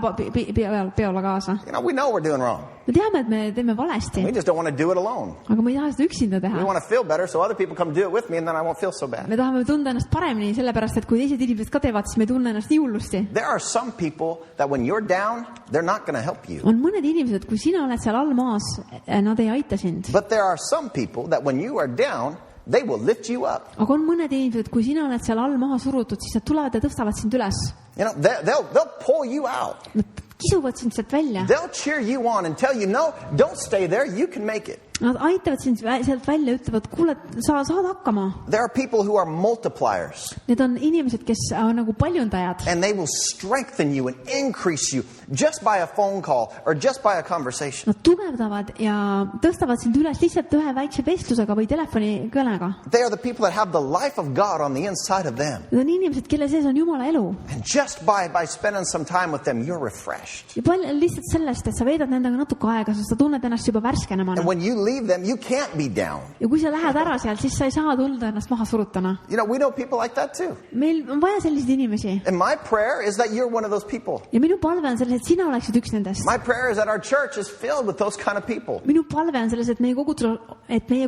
peole kaasa. We know we're doing wrong. Me teame, et me teeme valesti, We just don't want to do it alone. aga me ei taha seda üksinda We teha. want to feel better so other people come do it with me, and then I won't feel so bad. Me tahame tunda ennast paremini, sellepärast, et kui teised inimesed ka teevad, siis me ei tunne ennast nii hullusti. There are some people that when you're down, they're not going to help you. On mõned inimesed, kui sina oled seal all maas, nad ei aita sind. But there are some people that when you are down, they will lift you up. Aga on mõned inimesed, kui sina oled seal all maha surutud, siis nad tulevad ja tõstavad sind üles. They'll pull you out. Nad kisuvad sind sealt välja. They'll cheer you on and tell you, no, don't stay there. You can make it. Nad aitavad sind sealt välja, ütlevad, kuule, sa saad hakkama. There are people who are multipliers. Need on inimesed, kes on nagu paljundajad. And they will strengthen you and increase you just by a phone call or just by a conversation. Nad tugevdavad ja tõstavad sind üles lihtsalt ühe väikse vestlusega või telefonikõnega. They are the people that have the life of God on the inside of them. Need on inimesed, kelle sees on Jumala elu. And just by spending some time with them, you're refreshed. Ja lihtsalt sellest, et sa veedad nendega natuke aega, sest sa tunned ennast juba värskenemana. And when you leave them, you can't be down. Ja kui sa lähed ära sealt, siis sa ei saa tunda ennast maha surutana. We know people like that too. Meil on vaja selliseid inimesi. And my prayer is that you're one of those people. Ja minu palve on selles, et sina oleksid üks nendest. My prayer is that our church is filled with those kind of people. Minu palve on selles, et meie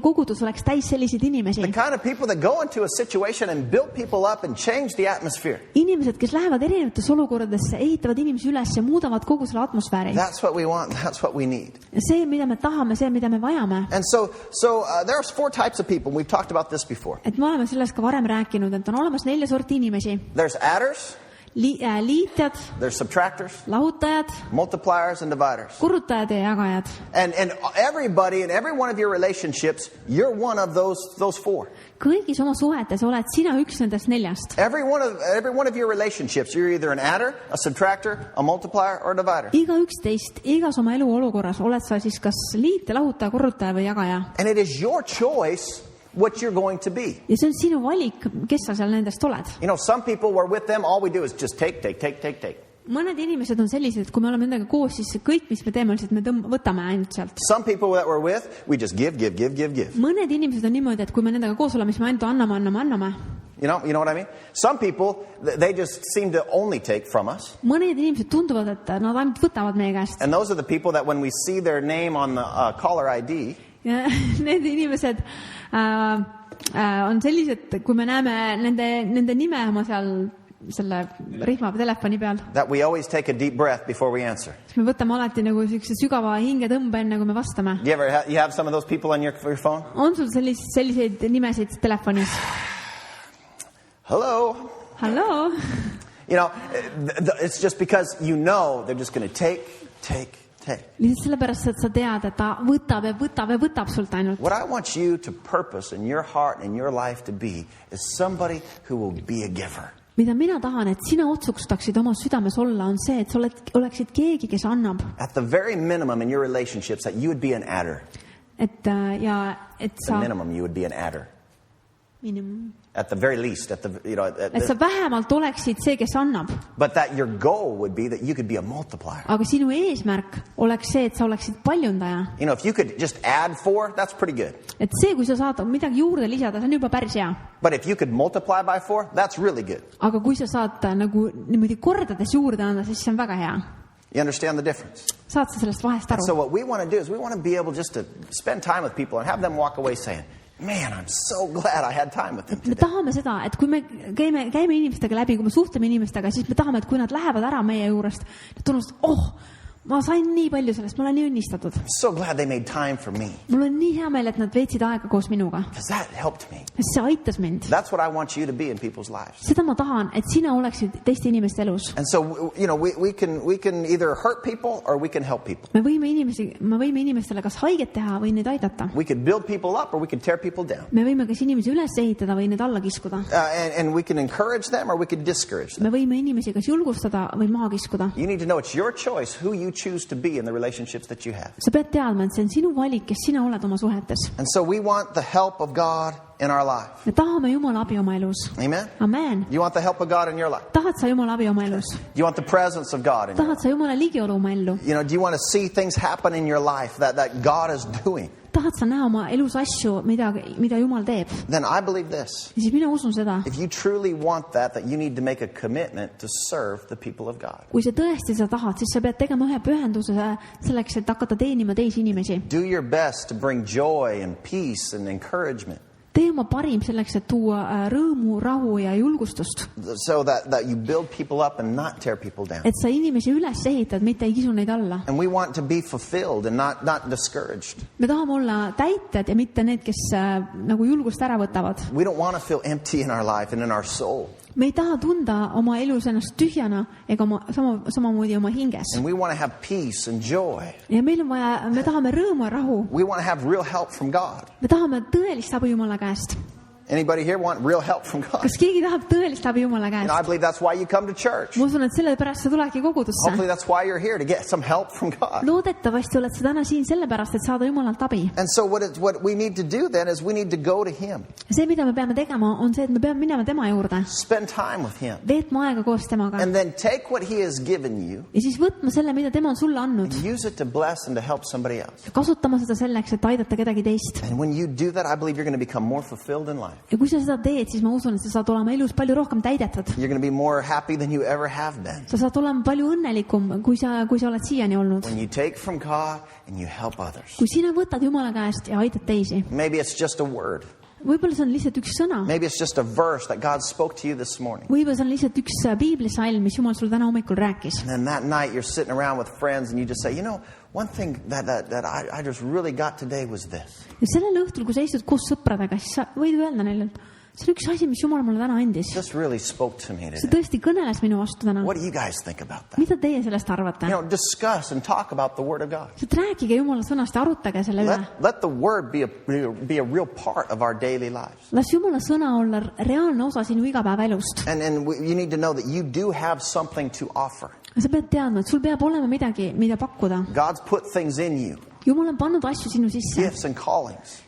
kogudus oleks täis selliseid inimesi. The kind of people that go into a situation and build people up and change the atmosphere. Inimesed, kes lähevad erinevates olukordadesse, ehitavad inimesi üles ja muudavad kogu selle atmosfääri. That's what we want. That's what we need. Ja see, mida me tahame, see, mida me vajame. And so there's 4 types of people. We've talked about this before. Et me oleme sellest ka varem rääkinud, et on olemas 4 sorti inimesi. There's adders. liitjad, There's subtractors, lahutajad, multipliers, and dividers. korrutajad ja jagajad. And everybody in every one of your relationships, you're one of those four. Kõigis oma suhetes oled sina üks nendest 4. Every one of your relationships, you're either an adder, a subtractor, a multiplier, or a divider. Igaüks teist, igas oma elu olukorras oled sa siis kas liitja, lahutaja, korrutaja või jagaja. And it is your choice what you're going to be. Ja see on sinu valik, kes sa seal nendest oled. You know, some people were with them, all we do is just take. Mõned inimesed on sellised, et kui me oleme nendega koos, siis kõik, mis me teeme, lihtsalt me võtame ainult sealt. Some people that we're with, we just give. Mõned inimesed on niimoodi, et kui me nendega koos oleme, siis me ainult anname. You know what I mean? Some people, they just seem to only take from us. Mõned inimesed tunduvad, et nad ainult võtavad meie käest. And those are the people that when we see their name on the caller ID, ja need inimesed on sellised, kui me näeme nende nime oma seal selle rihma telefoni peal, that we always take a deep breath before we answer. siis me võtame alati nagu sellise sügava hingetõmbe enne, kui me vastame. You have some of those people on your phone? On sul selliseid nimesid telefonis? Hello. You know, it's just because you know they're just going to take. Lihtsalt sellepärast, et sa tead, et ta võtab sult ainult. What I want you to purpose in your heart and your life to be is somebody who will be a giver. Mida mina tahan, et sina otsustaksid oma südames olla, on see, et sa oleksid keegi, kes annab. At the very minimum in your relationships that you would be an adder. Et sa... The minimum you would be an adder. Minimum. At the very least, et sa vähemalt oleksid see, kes annab. But that your goal would be that you could be a multiplier. Aga sinu eesmärk oleks see, et sa oleksid paljundaja. You know, if you could just add 4, that's pretty good. Et see, kui sa saad midagi juurde lisada, see on juba päris hea. But if you could multiply by 4, that's really good. Aga kui sa saad nagu niimoodi kordades juurde anda, siis see on väga hea. You understand the difference? Saad sa sellest vahest aru? So what we want to do is we want to be able just to spend time with people and have them walk away saying, man, I'm so glad I had time with them today. Me tahame seda, et kui me käime inimestega läbi, kui me suhtleme inimestega, siis me tahame, et kui nad lähevad ära meie juurest, nad tunnustavad, ma sain nii palju sellest, ma olen nii õnnistatud. I'm so glad they made time for me. Mul on nii hea meel, et nad veetsid aega koos minuga. Because that helped me. See aitas mind. That's what I want you to be in people's lives. Seda ma tahan, et sina oleksid teiste inimeste elus. And so, you know, we can either hurt people or we can help people. Me võime inimestele kas haiget teha või neid aidata. We can build people up or we can tear people down. Me võime kas inimesi üles ehitada või neid alla kiskuda. And we can encourage them or we can discourage them. Me võime inimesi kas julgustada või maha kiskuda. You need to know it's your choice who you choose to be in the relationships that you have. Sa pead teadma, et see on sinu valik, kes sina oled oma suhetes. And so we want the help of God in our life. Me tahame Jumala abi oma elus. Amen. Amen. You want the help of God in your life? Tahad sa Jumala abi oma elus? You want the presence of God in your life? Tahad sa Jumala ligiolu oma ellu? You know, do you want to see things happen in your life that God is doing? Tahad sa näha oma elus asju, mida Jumal teeb? Then I believe this. Ja siis mina usun seda. If you truly want that you need to make a commitment to serve the people of God. Kui sa tõesti seda tahad, siis sa pead tegema ühe pühenduse selleks, et hakata teenima teisi inimesi. Do your best to bring joy and peace and encouragement. Tee oma parim selleks, et tuua rõõmu, rahu ja julgustust. So that you build people up and not tear people down. Et sa inimesi üles ehitad, mitte ei kisu neid alla. And we want to be fulfilled and not discouraged. Me tahame olla täited ja mitte need, kes nagu julgust ära võtavad. We don't want to feel empty in our life and in our soul. Me ei taha tunda oma elus ennast tühjana ega samamoodi oma hinges. And we want to have peace and joy. Ja meil on vaja, me tahame rõõmu ja rahu. We want to have real help from God. Me tahame tõelist abi Jumala käest. Anybody here want real help from God? Kas keegi tahab tõelist abi Jumala käest? I believe that's why you come to church. Ma usun, et sellepärast sa tulegi kogudusse. Hopefully that's why you're here, to get some help from God. Loodetavasti oled sa täna siin sellepärast, et saada Jumalalt abi. And so what we need to do then is we need to go to Him. See, mida me peame tegema, on see, et me peame minema tema juurde. Spend time with Him. Veetma aega koos temaga. And then take what He has given you. Ja siis võtma selle, mida tema on sulle andnud. And use it to bless and to help somebody else. Kasutama seda selleks, et aidata kedagi teist. And when you do that, I believe you're going to become more fulfilled in life. Ja kui sa seda teed, siis ma usun, et sa saad olema elus palju rohkem täidetud. You're going to be more happy than you ever have been. Sa saad olema palju õnnelikum, kui sa oled siiani olnud. When you take from God and you help others. Kui sina võtad Jumala käest ja aitad teisi. Maybe it's just a word. Võib-olla see on lihtsalt üks sõna. Maybe it's just a verse that God spoke to you this morning. Võib-olla see on lihtsalt üks piiblisalm, mis Jumal sul täna hommikul rääkis. And then that night you're sitting around with friends and you just say, you know, one thing that I just really got today was this. Ja sellel õhtul, kui sa istud koos sõpradega, siis sa võid öelda neile, et See on üks asi, mis Jumal mulle täna andis. This really spoke to me See today. tõesti kõneles minu vastu täna. What do you guys think about that? Mida teie sellest arvate? Discuss and talk about the Word of God. Et rääkige Jumala sõnast ja arutage selle üle. Let the Word be a real part of our daily lives. Las Jumala sõna olla reaalne osa sinu igapäevaelust. And you need to know that you do have something to offer. Sa pead teadma, et sul peab olema midagi, mida pakkuda. God's put things in you, Jumal on pannud asju sinu sisse, gifts and callings,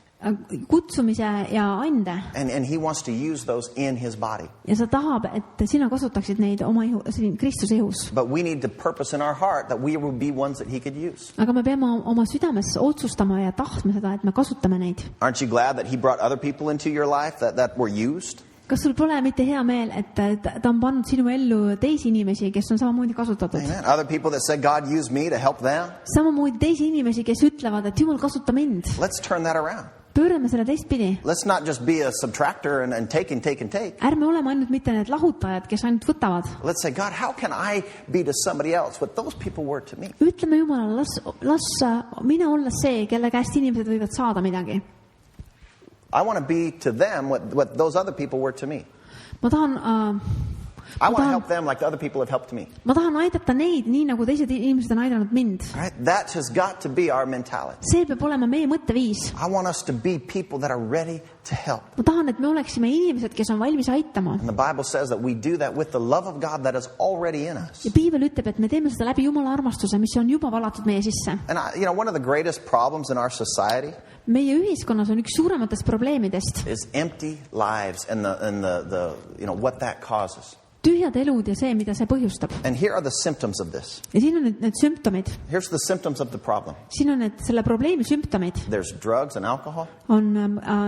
kutsumise ja ande. and He wants to use those in His body. Ja sa tahab, et sina kasutaksid neid oma Kristuse ihus. But we need to purpose in our heart that we will be ones that He could use. Aga me peame oma südames otsustama ja tahtma seda, et me kasutame neid. Aren't you glad that He brought other people into your life that were used? Kas sul pole mitte hea meel, et ta on pannud sinu ellu teisi inimesi, kes on samamoodi kasutatud? Amen. Other people that said, God used me to help them. Samamoodi teisi inimesi, kes ütlevad, et Jumal kasuta mind. Let's turn that around. Pöörame selle teistpidi. Let's not just be a subtractor and take. Ärme oleme ainult mitte need lahutajad, kes ainult võtavad. Let's say, God, how can I be to somebody else what those people were to me? Ütleme Jumalale, las mina olla see, kelle käest inimesed võivad saada midagi. I want to be to them what those other people were to me. Ma tahan I want to help them like the other people have helped me. Ma tahan aidata neid nii, nagu teised inimesed on aidanud mind. Right? That has got to be our mentality. See peab olema meie mõtteviis. I want us to be people that are ready to help. Ma tahan, et me oleksime inimesed, kes on valmis aitama. And the Bible says that we do that with the love of God that is already in us. Ja Piibel ütleb, et me teeme seda läbi Jumala armastuse, mis on juba valatud meie sisse. And one of the greatest problems in our society Meie ühiskonnas on üks suurematest probleemidest is empty lives and the what that causes. Tühjad elud ja see, mida see põhjustab. And here are the symptoms of this. Ja siin on need sümptomid. Here's the symptoms of the problem. Siin on selle probleemi sümptomid. There's drugs and alcohol. On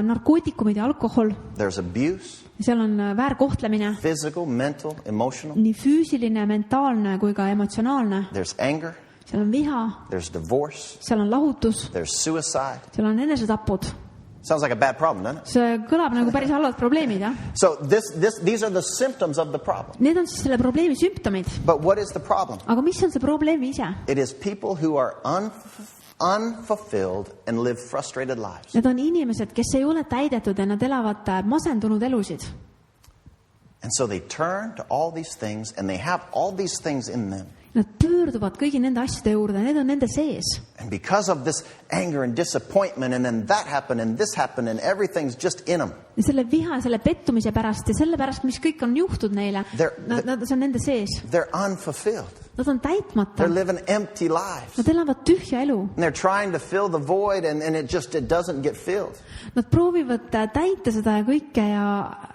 narkootikumid ja alkohol. There's abuse. Seal on väärkohtlemine. Physical, mental, emotional. Nii füüsiline, mentaalne kui ka emotsionaalne. There's anger. Seal on viha. There's divorce. Seal on lahutus. There's suicide. Seal on enesetapud. Sounds like a bad problem, doesn't it? See kõlab nagu päris halvad probleemid, jah? So these are the symptoms of the problem. Need on siis selle probleemi sümptomid. But what is the problem? Aga mis on see probleemi ise? It is people who are unfulfilled and live frustrated lives. Need on inimesed, kes ei ole täidetud ja nad elavad masendunud elusid. And so they turn to all these things and they have all these things in them. Nad pöörduvad kõigi nende asjade juurde, need on nende sees. And because of this anger and disappointment and then that happened and this happened and everything's just in them. Ja selle viha, selle pettumise pärast ja selle pärast, mis kõik on juhtud neile, see on nende sees. They're unfulfilled. Nad on täitmata. They're living empty lives. Nad elavad tühja elu. And they're trying to fill the void and it doesn't get filled. Nad proovivad täita seda ja kõike,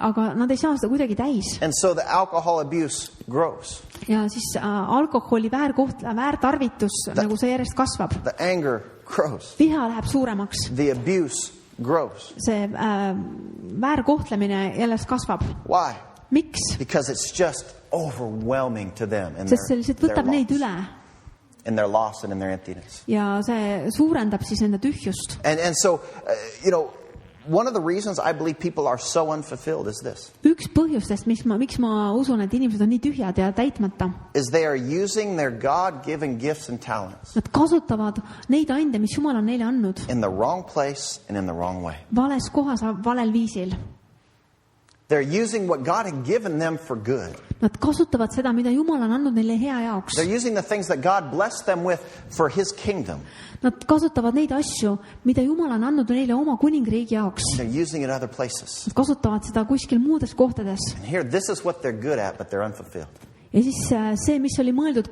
aga nad ei saa seda kuidagi täis. And so the alcohol abuse grows. Ja siis alkoholi väärtarvitus nagu see järjest kasvab. The anger grows. Viha läheb suuremaks. The abuse grows. See väärkohtlemine jälle kasvab. Why? Miks? Because it's just overwhelming to them and sest see lihtsalt võtab neid üle. In their loss and in their emptiness. Ja see suurendab siis nende tühjust. And so, one of the reasons I believe people are so unfulfilled is this. Üks põhjustest, miks ma usun, et inimesed on nii tühjad ja täitmata. Is they are using their God-given gifts and talents. Nad kasutavad neid ande, mis Jumal on neile andnud. In the wrong place and in the wrong way. Vales kohas, valel viisil. They're using what God had given them for good. Nad kasutavad seda, mida Jumal on andnud neile hea jaoks. They're using the things that God blessed them with for His kingdom. Nad kasutavad neid asju, mida Jumal on andnud neile oma kuningriigi jaoks. They're using it other places. Nad kasutavad seda kuskil muudes kohtades. And here, this is what they're good at, but they're unfulfilled. Ja siis see, mis oli mõeldud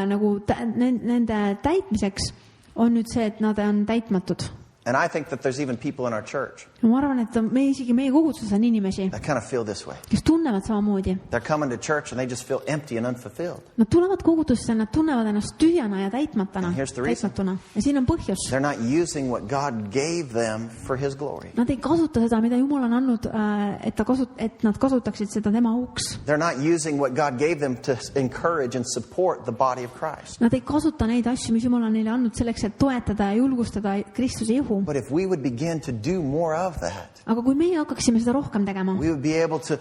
nagu nende täitmiseks, on nüüd see, et nad on täitmatud. And I think that there's even people in our church Ma arvan, et isegi meie koguduses on inimesi, that kind of feel this way. kes tunnevad samamoodi. They're coming to church and they just feel empty and unfulfilled. Nad tulevad kogudusse, nad tunnevad ennast tühjana ja täitmatuna. And here's the reason. Täitmatuna. Ja siin on põhjus. They're not using what God gave them for His glory. Nad ei kasuta seda, mida Jumal on andnud, et nad kasutaksid seda tema auks. They're not using what God gave them to encourage and support the body of Christ. Nad ei kasuta neid asju, mis Jumal on neile andnud selleks, et toetada ja julgustada Kristuse ihu. ihu . But if we would begin to do more of that, aga kui meie hakkaksime seda rohkem tegema , we would be able to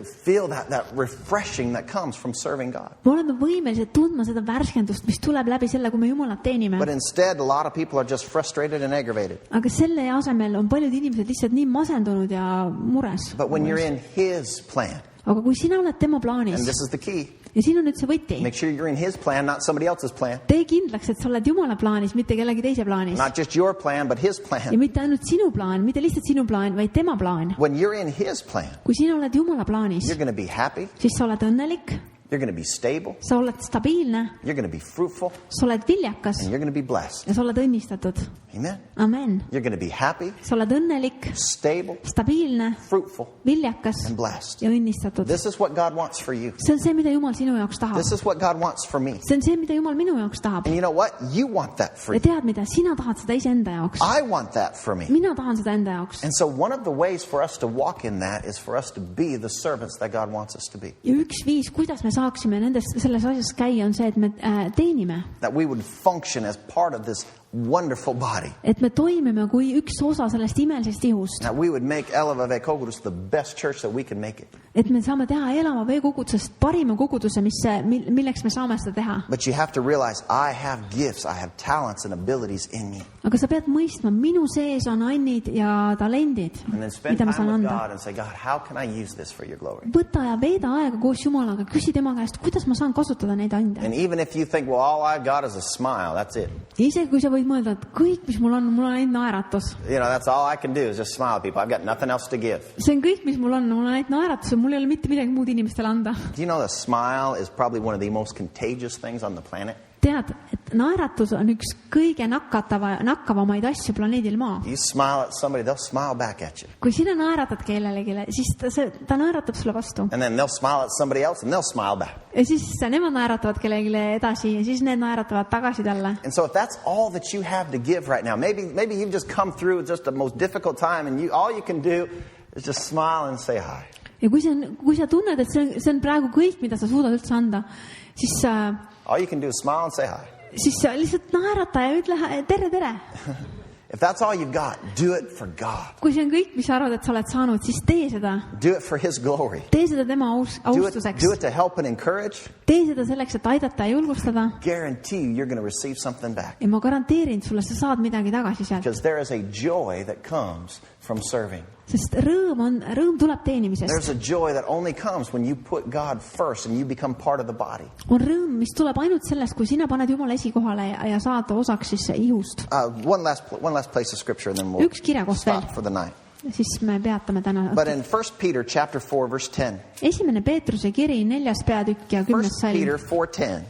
feel that refreshing that comes from serving God. me oleme võimelised tundma seda värskendust , mis tuleb läbi selle , kui me Jumalat teenime But . instead, a lot of people are just frustrated and aggravated. aga selle asemel on paljud inimesed lihtsalt nii masendunud ja mures . But when you're in His plan, aga kui sina oled tema plaanis and this is the key, ja siin on nüüd see võti , make sure you're in His plan, not somebody else's plan. tee kindlaks , et sa oled Jumala plaanis , mitte kellegi teise plaanis . Not just your plan, but His ja plan. mitte ainult sinu plaan , mitte lihtsalt sinu plaan , vaid tema plaan . When you're in His plan, kui sina oled Jumala plaanis you're , going to be happy, siis sa oled õnnelik , you're going to be stable, sa oled stabiilne , you're going to be fruitful, sa oled viljakas and you're going to be blessed. ja sa oled õnnistatud . Amen. amen . You're going to be happy, sa oled õnnelik , stable, stabiilne , fruitful, viljakas and blessed. ja õnnistatud . This is what God wants for you. see on see , mida Jumal sinu jaoks tahab . This is what God wants for me. see on see , mida Jumal minu jaoks tahab . And you know what? You want that for ja you. tead mida , sina tahad seda iseenda jaoks . I want that for me. mina tahan seda enda jaoks . And so one of the ways for us to walk in that is for us to be the servants that God wants us to be. ja üks viis , kuidas me saaksime selles asjas käia , on see , et me teenime , That we would function as part of this wonderful body. et me toimime kui üks osa sellest imelisest ihust , That we would make Eleva Vekogus the best church that we can make it. et me saame teha Elava Vee kogudusest parima koguduse , milleks me saame seda teha . But you have to realize I have gifts, I have talents and abilities in me. aga sa pead mõistma , minu sees on annid ja talendid , And then spend mida ma time saan with anda . God and say, God, how can I use this for your glory? võta ja veeda aega koos Jumalaga , küsi tema käest , kuidas ma saan kasutada neid ande . And even if you think, well, all I got is a smile, that's it. isegi kui sa võid mõelda , et kõik , mis mul on ainult naeratus . You know, that's all I can do is just smile at people. I've got nothing else to give. see on kõik , mis mul on ainult naeratus , mul ei ole mitte midagi muud inimestele anda . Do you know a smile is probably one of the most contagious things on the planet? tead , et naeratus on üks kõige nakkavamaid asju planeedil Maa . You smile at somebody, they'll smile back at you. kui sina naeratad kellelegi , siis ta naeratab sulle vastu And then they'll smile at somebody else and they'll smile back. ja siis nemad naeratavad kellelegi edasi ja siis need naeratavad tagasi talle . And so if that's all that you have to give right now, maybe you've just come through just the most difficult time and all you can do is just smile and say hi. ja kui sa tunned , et see on praegu kõik , mida sa suudad üldse anda , siis All you can do is smile and say hi. sa lihtsalt naerata ja ütle tere , tere . If that's all you've got, do it for God. kui see on kõik , mis sa arvad , et sa oled saanud , siis tee seda , Do it for His glory. tee seda tema Do austuseks , it to help and encourage. tee seda selleks , et aidata ja julgustada Guarantee you're going to receive something back. ja ma garanteerin sulle , sa saad midagi tagasi sealt , Because there is a joy that comes from serving. sest rõõm tuleb teenimisest . There's a joy that only comes when you put God first and you become part of the body. on rõõm , mis tuleb ainult sellest , kui sina paned Jumala esikohale ja saad osaks siis ihust . One last place of scripture and then we'll Üks kirjakoht stop veel. for the night. siis me peatame täna . But in 1 Peter chapter 4 verse 10, esimene Peetruse kiri , 4. peatükk ja 10. 1 salm Peter 4:10,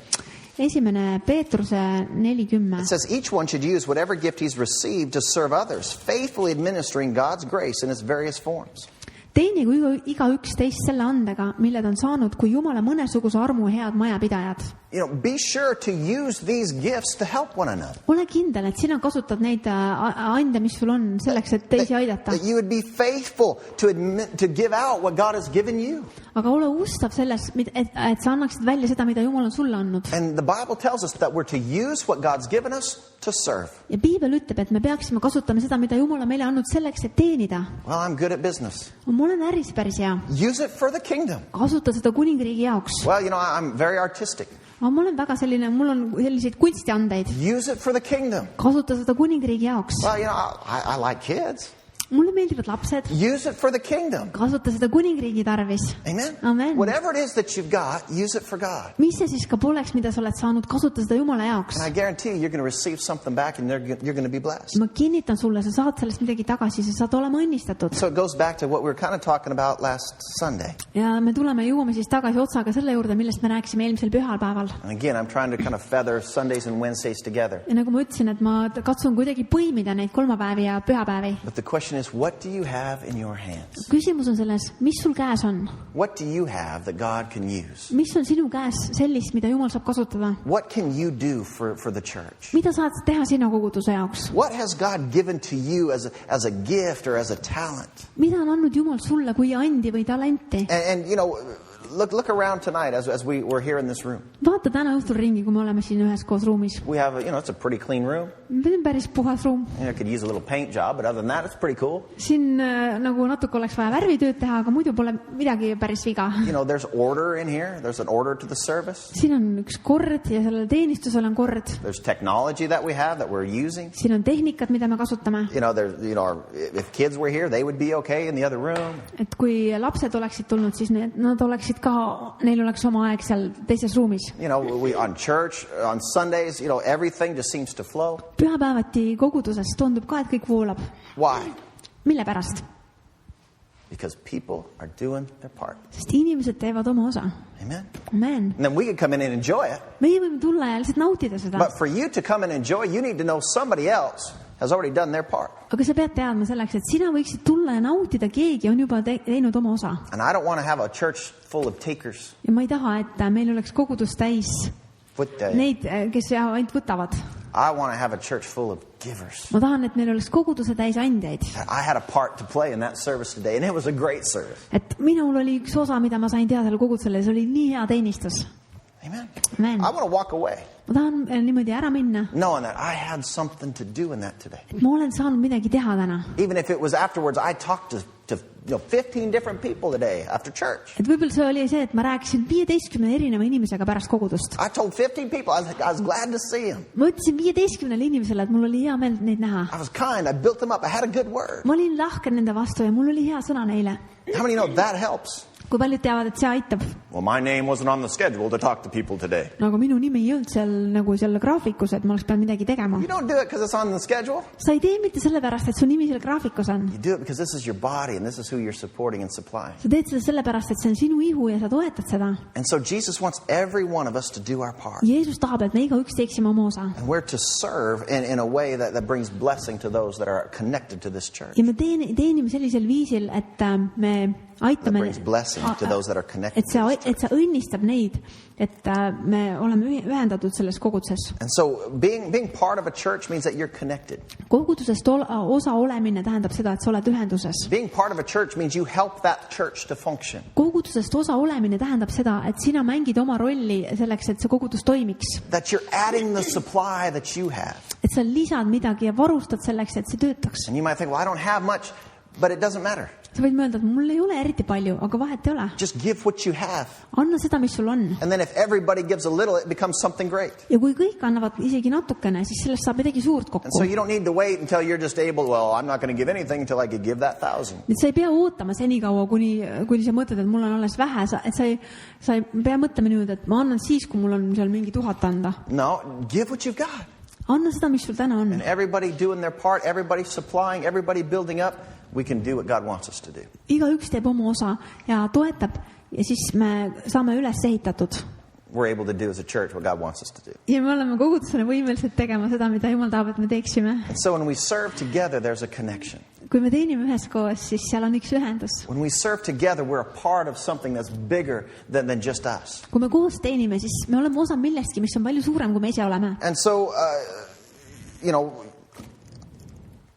esimene Peetruse 40 it says each one should use whatever gift he's received to serve others, faithfully administering God's grace in its various forms. teenigu igaüks teist selle andega , mille ta on saanud kui Jumala mõnesuguse armu head majapidajad . You know, be sure to use these gifts to help one another. ole kindel , et sina kasutad neid ande , mis sul on , selleks , et teisi aidata That . you would be faithful to give out what God has given you. aga ole ustav selles , et sa annaksid välja seda , mida Jumal on sulle andnud . And the Bible tells us that we're to use what God's given us to serve. ja piibel ütleb , et me peaksime kasutama seda , mida Jumal on meile andnud selleks , et teenida . Well, I'm good at business. ma olen äris päris hea , Use it for the kingdom. kasuta seda kuningriigi jaoks . Well, you know, I'm very artistic. aga ma olen väga selline , mul on selliseid kunstiandeid , Use it for the kingdom. kasuta seda kuningriigi jaoks . Well, you know, I like kids. mulle meeldivad lapsed , Use it for the kingdom. kasuta seda kuningriigi tarvis . Amen. Amen. Whatever it is that you've got, use it for God. mis see siis ka poleks , mida sa oled saanud , kasuta seda Jumala jaoks And I guarantee you're going to receive something back and you're going to be blessed. ma kinnitan sulle , sa saad sellest midagi tagasi , sa saad olema õnnistatud . So it goes back to what we were kind of talking about last Sunday. ja me jõuame siis tagasi otsaga selle juurde , millest me rääkisime eelmisel pühapäeval . And again, I'm trying to kind of feather Sundays and Wednesdays together. ja nagu ma ütlesin , et ma katsun kuidagi põimida neid kolmapäevi ja pühapäevi . But the question is, what do you have in your hands? küsimus on selles , mis sul käes on , What do you have that God can use? mis on sinu käes sellist , mida Jumal saab kasutada , What can you do for the church? mida saad teha sinu koguduse jaoks , What has God given to you as a gift or as a talent? mida on andnud Jumal sulle kui andi või talenti . And you know, look around tonight as we're here in this room. Vaata täna õhtul ringi, kui me oleme siin üheskoos ruumis. We have, it's a pretty clean room. See on päris puhas ruum. Could use a little paint job, but other than that, it's pretty cool. Siin nagu natuke oleks vaja värvitööd teha, aga muidu pole midagi päris viga. There's order in here. There's an order to the service. Siin on üks kord ja sellel teenistusel on kord. There's technology that we have that we're using. Siin on tehnikat, mida me kasutame. If kids were here, they would be okay in the other room. Et kui lapsed oleksid tulnud, siis nad oleksid ka, neil oleks oma aeg seal teises ruumis. We on church, on Sundays, everything just seems to flow. Pühapäevati koguduses tundub ka, et kõik voolab. Why? Mille pärast? Because people are doing their part. Sest inimesed teevad oma osa. Amen. Amen. And then we can come in and enjoy it. Meie võime tulla ja lihtsalt nautida seda. But for you to come and enjoy, you need to know somebody else has already done their part. Aga sa pead teadma selleks, et sina võiksid tulla ja nautida, keegi on juba teinud oma osa. And I don't want to have a church full of takers. Ja ma ei taha, et meil oleks kogudus täis neid, kes ainult võtavad. I want to have a church full of givers. Ma tahan, et meil oleks koguduse täis andjaid. I had a part to play in that service today, and it was a great service. Et minul oli üks osa, mida ma sain teha selle kogudusele, see oli nii hea teenistus. Amen. Amen. I want to walk away. Ma tahan niimoodi ära minna. Knowing that I had something to do in that today. Et ma olen saanud midagi teha täna. Even if it was afterwards, I talked to 15 different people today after church. Et võib-olla see oli see, et ma rääkisin 15 erineva inimesega pärast kogudust. I told 15 people, I was glad to see them. Ma ütlesin 15 inimesele, et mul oli hea meel neid näha. I was kind, I built them up, I had a good word. Ma olin lahke nende vastu ja mul oli hea sõna neile. How many know that helps? Kui paljud teavad, et see aitab? Well, my name wasn't on the schedule to talk to people today. No, aga minu nimi ei olnud seal graafikus, et ma oleks pidanud midagi tegema. You don't do it because it's on the schedule. Sa ei tee mitte sellepärast, et su nimi seal graafikus on. You do it because this is your body and this is who you're supporting and supplying. Sa teed seda sellepärast, et see on sinu ihu ja sa toetad seda. And so Jesus wants every one of us to do our part. Jeesus tahab, et me igaüks teeksime oma osa. And we're to serve in a way that brings blessing to those that are connected to this church. Ja me teenime sellisel viisil, et me aitame, et see õnnistab neid, et me oleme ühendatud selles koguduses. And so being part of a church means that you're connected. Kogudusest osa olemine tähendab seda, et sa oled ühenduses. Being part of a church means you help that church to function. Kogudusest osa olemine tähendab seda, et sina mängid oma rolli selleks, et see kogudus toimiks. That you're adding the supply that you have. Et sa lisad midagi ja varustad selleks, et see töötaks. And you might think, well, I don't have much, but it doesn't matter. Sa võid mõelda, et mul ei ole eriti palju, aga vahet ei ole. Just give what you have. Anna seda, mis sul on. And then if everybody gives a little, it becomes something great. Ja kui kõik annavad isegi natukene, siis sellest saab midagi suurt kokku. And so you don't need to wait until you're just able, well, I'm not going to give anything until I could give that 1,000. Et sa ei pea ootama senikaua, kuni sa mõtled, et mul on alles vähe, et sa ei pea mõtlema niimoodi, et ma annan siis, kui mul on seal mingi 1000 anda. No, give what you've got. Anna seda, mis sul täna on. And everybody doing their part, everybody supplying, everybody building up, we can do what God wants us to do. Igaüks teeb oma osa ja toetab ja siis me saame üles ehitatud. We're able to do as a church what God wants us to do. Ja me oleme kogudusena võimelised tegema seda, mida Jumal tahab, et me teeksime. And so when we serve together, there's a connection. Kui me teenime üheskoos, siis seal on üks ühendus. When we serve together, we're a part of something that's bigger than just us. Kui me koos teenime, siis me oleme osa millestki, mis on palju suurem, kui me ise oleme. And so,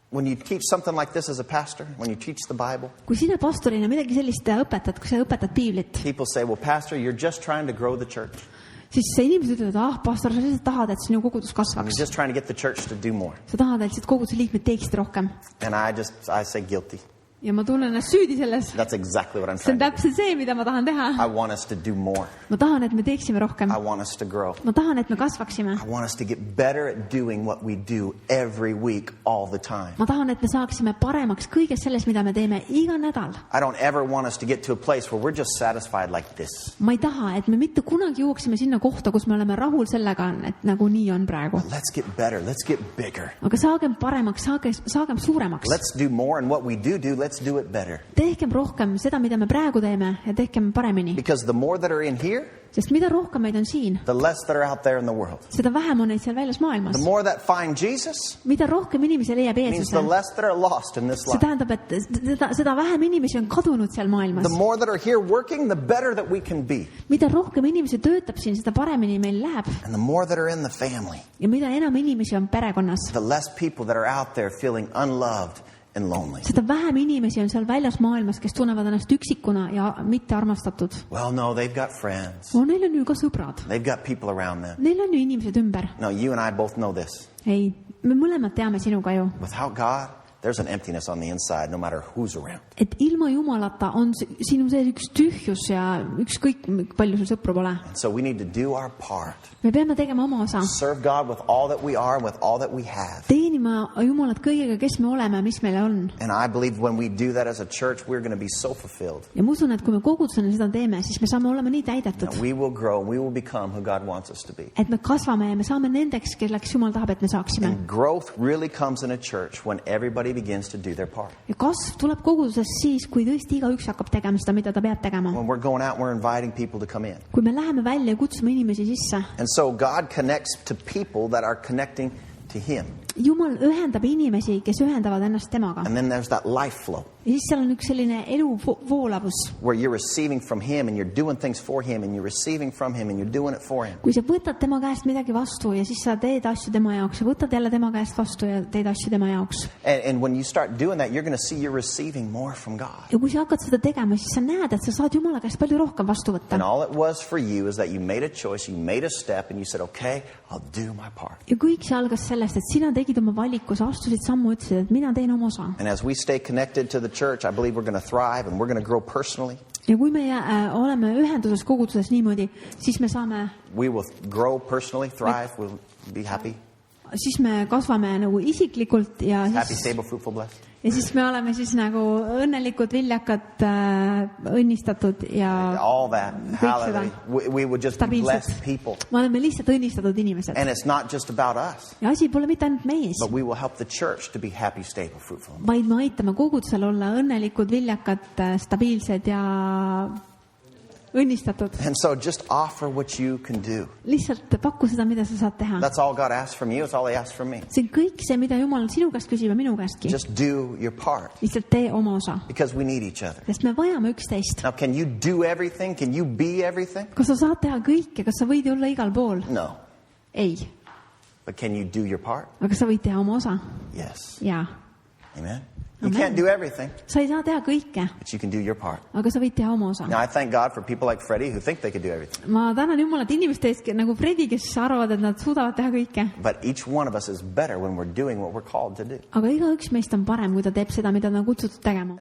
when you teach something like this as a pastor, when you teach the Bible, kui sina pastorina midagi sellist õpetad, kui sa õpetad Piiblit, people say, well, pastor, you're just trying to grow the church. Siis inimesed ütlevad, pastor, sa lihtsalt tahad, et sinu kogudus kasvaks. You're just trying to get the church to do more. Sa tahad, et koguduse liikmed teeksid rohkem. And I say guilty. Ja ma tunnen ennast süüdi selles. That's exactly what I'm See on trying to do. täpselt see, mida ma tahan teha. I want us to do more. Ma tahan, et me teeksime rohkem. I want us to grow. Ma tahan, et me kasvaksime. I want us to get better at doing what we do every week, all the time. Ma tahan, et me saaksime paremaks kõiges selles, mida me teeme iga nädal. I don't ever want us to get to a place where we're just satisfied like this. Ma ei taha, et me mitte kunagi jooksime sinna kohta, kus me oleme rahul sellega, et nagu nii on praegu. Let's get better. Let's get bigger. Aga saagem paremaks, saagem suuremaks. Let's do more, and what we do, let's do it better. Tehkem rohkem seda, mida me praegu teeme ja tehkem paremini. Because the more that are in here, Sest mida rohkem meid on siin, the less that are out there in the world. Seda vähem on neid seal väljas maailmas. The more that find Jesus, mida rohkem inimesi leiab means the Jeesuse, less that are lost in this see life. tähendab, et seda vähem inimesi on kadunud seal maailmas. The more that are here working, the better that we can be. Mida rohkem inimesi töötab siin, seda paremini meil läheb. And the more that are in the family, Ja mida enam inimesi on perekonnas, the less people that are out there feeling unloved and lonely. Seda vähem inimesi on seal väljas maailmas, kes tunnevad ennast üksikuna ja mitte armastatud. Well, no, they've got friends. Neil on ju ka sõbrad. They've got people around them. Neil on ju inimesed ümber. No, you and I both know this. Ei, me mõlemad teame sinuga ju. Without God, there's an emptiness on the inside, no matter who's around. Et ilma Jumalata on sinu sees üks tühjus ja ükskõik palju sul sõpru pole. And so we need to do our part. Me peame tegema oma osa. Serve God with all that we are and with all that we have. Teenima Jumalat kõigega, kes me oleme, mis meil on. And I believe when we do that as a church, we're going to be so fulfilled. Ja ma usun, et kui me kogudusena seda teeme, siis me saame olema nii täidetud. And we will grow and we will become who God wants us to be. Et me kasvame ja me saame nendeks, kelleks Jumal tahab, et me saaksime. And growth really comes in a church when everybody begins to do their part. Ja kasv tuleb koguduses siis, kui tõesti igaüks hakkab tegema seda, mida ta peab tegema. When we're going out, we're inviting people to come in. Kui me läheme välja ja kutsume inimesi sisse. And so God connects to people that are connecting to Him. Jumal ühendab inimesi, kes ühendavad ennast temaga. And then there's that life flow. Ja siis seal on üks selline elu voolavus. Where you're receiving from Him and you're doing things for Him and you're receiving from Him and you're doing it for Him. Kui sa võtad tema käest midagi vastu ja siis sa teed asju tema jaoks ja võtad jälle tema käest vastu ja teed asju tema jaoks. And when you start doing that, you're going to see you're receiving more from God. Ja kui sa hakkad seda tegema, siis sa näed, et sa saad Jumala käest palju rohkem vastu võtta. And all it was for you is that you made a choice, you made a step and you said, okay, I'll do my part. Ja kõik see algas sellest, et sina tegid oma valiku, sa astusid sammu, ütlesid, et mina teen oma osa. And as we stay connected to the church, I believe we're going to thrive and we're going to grow personally. Ja kui me oleme ühenduses koguduses niimoodi, siis me saame... We will grow personally, thrive, we'll be happy. Siis me kasvame nagu isiklikult ja Happy, siis... stable, fruitful, blessed. Ja siis me oleme siis nagu õnnelikud, viljakad, õnnistatud ja all that. Hallelujah. We would just be blessed people. Me oleme lihtsalt õnnistatud inimesed. And it's not just about us. Ja asi pole mitte ainult meis. But we will help the church to be happy, stable, fruitful. Vaid me aitame kogudusel olla õnnelikud, viljakad, stabiilsed ja õnnistatud. And so just offer what you can do. Lihtsalt pakku seda, mida sa saad teha. That's all God asks from you. It's all He asks from me. See on kõik see, mida Jumal sinu käest küsib ja minu käestki. Just do your part. Lihtsalt tee oma osa. Because we need each other. Sest me vajame üksteist. Now, can you do everything? Can you be everything? Kas sa saad teha kõike? Kas sa võid olla igal pool? No. Ei. But can you do your part? Aga sa võid teha oma osa? Yes. Jaa. Amen. You can't do everything, sa ei saa teha kõike, but you can do your part. Aga sa võid teha oma osa. Now, I thank God for people like Freddie who think they can do everything. Ma tänan Jumalat inimeste eest nagu Fredi, kes arvavad, et nad suudavad teha kõike. But each one of us is better when we're doing what we're called to do. Aga igaüks meist on parem, kui ta teeb seda, mida ta on kutsutud tegema.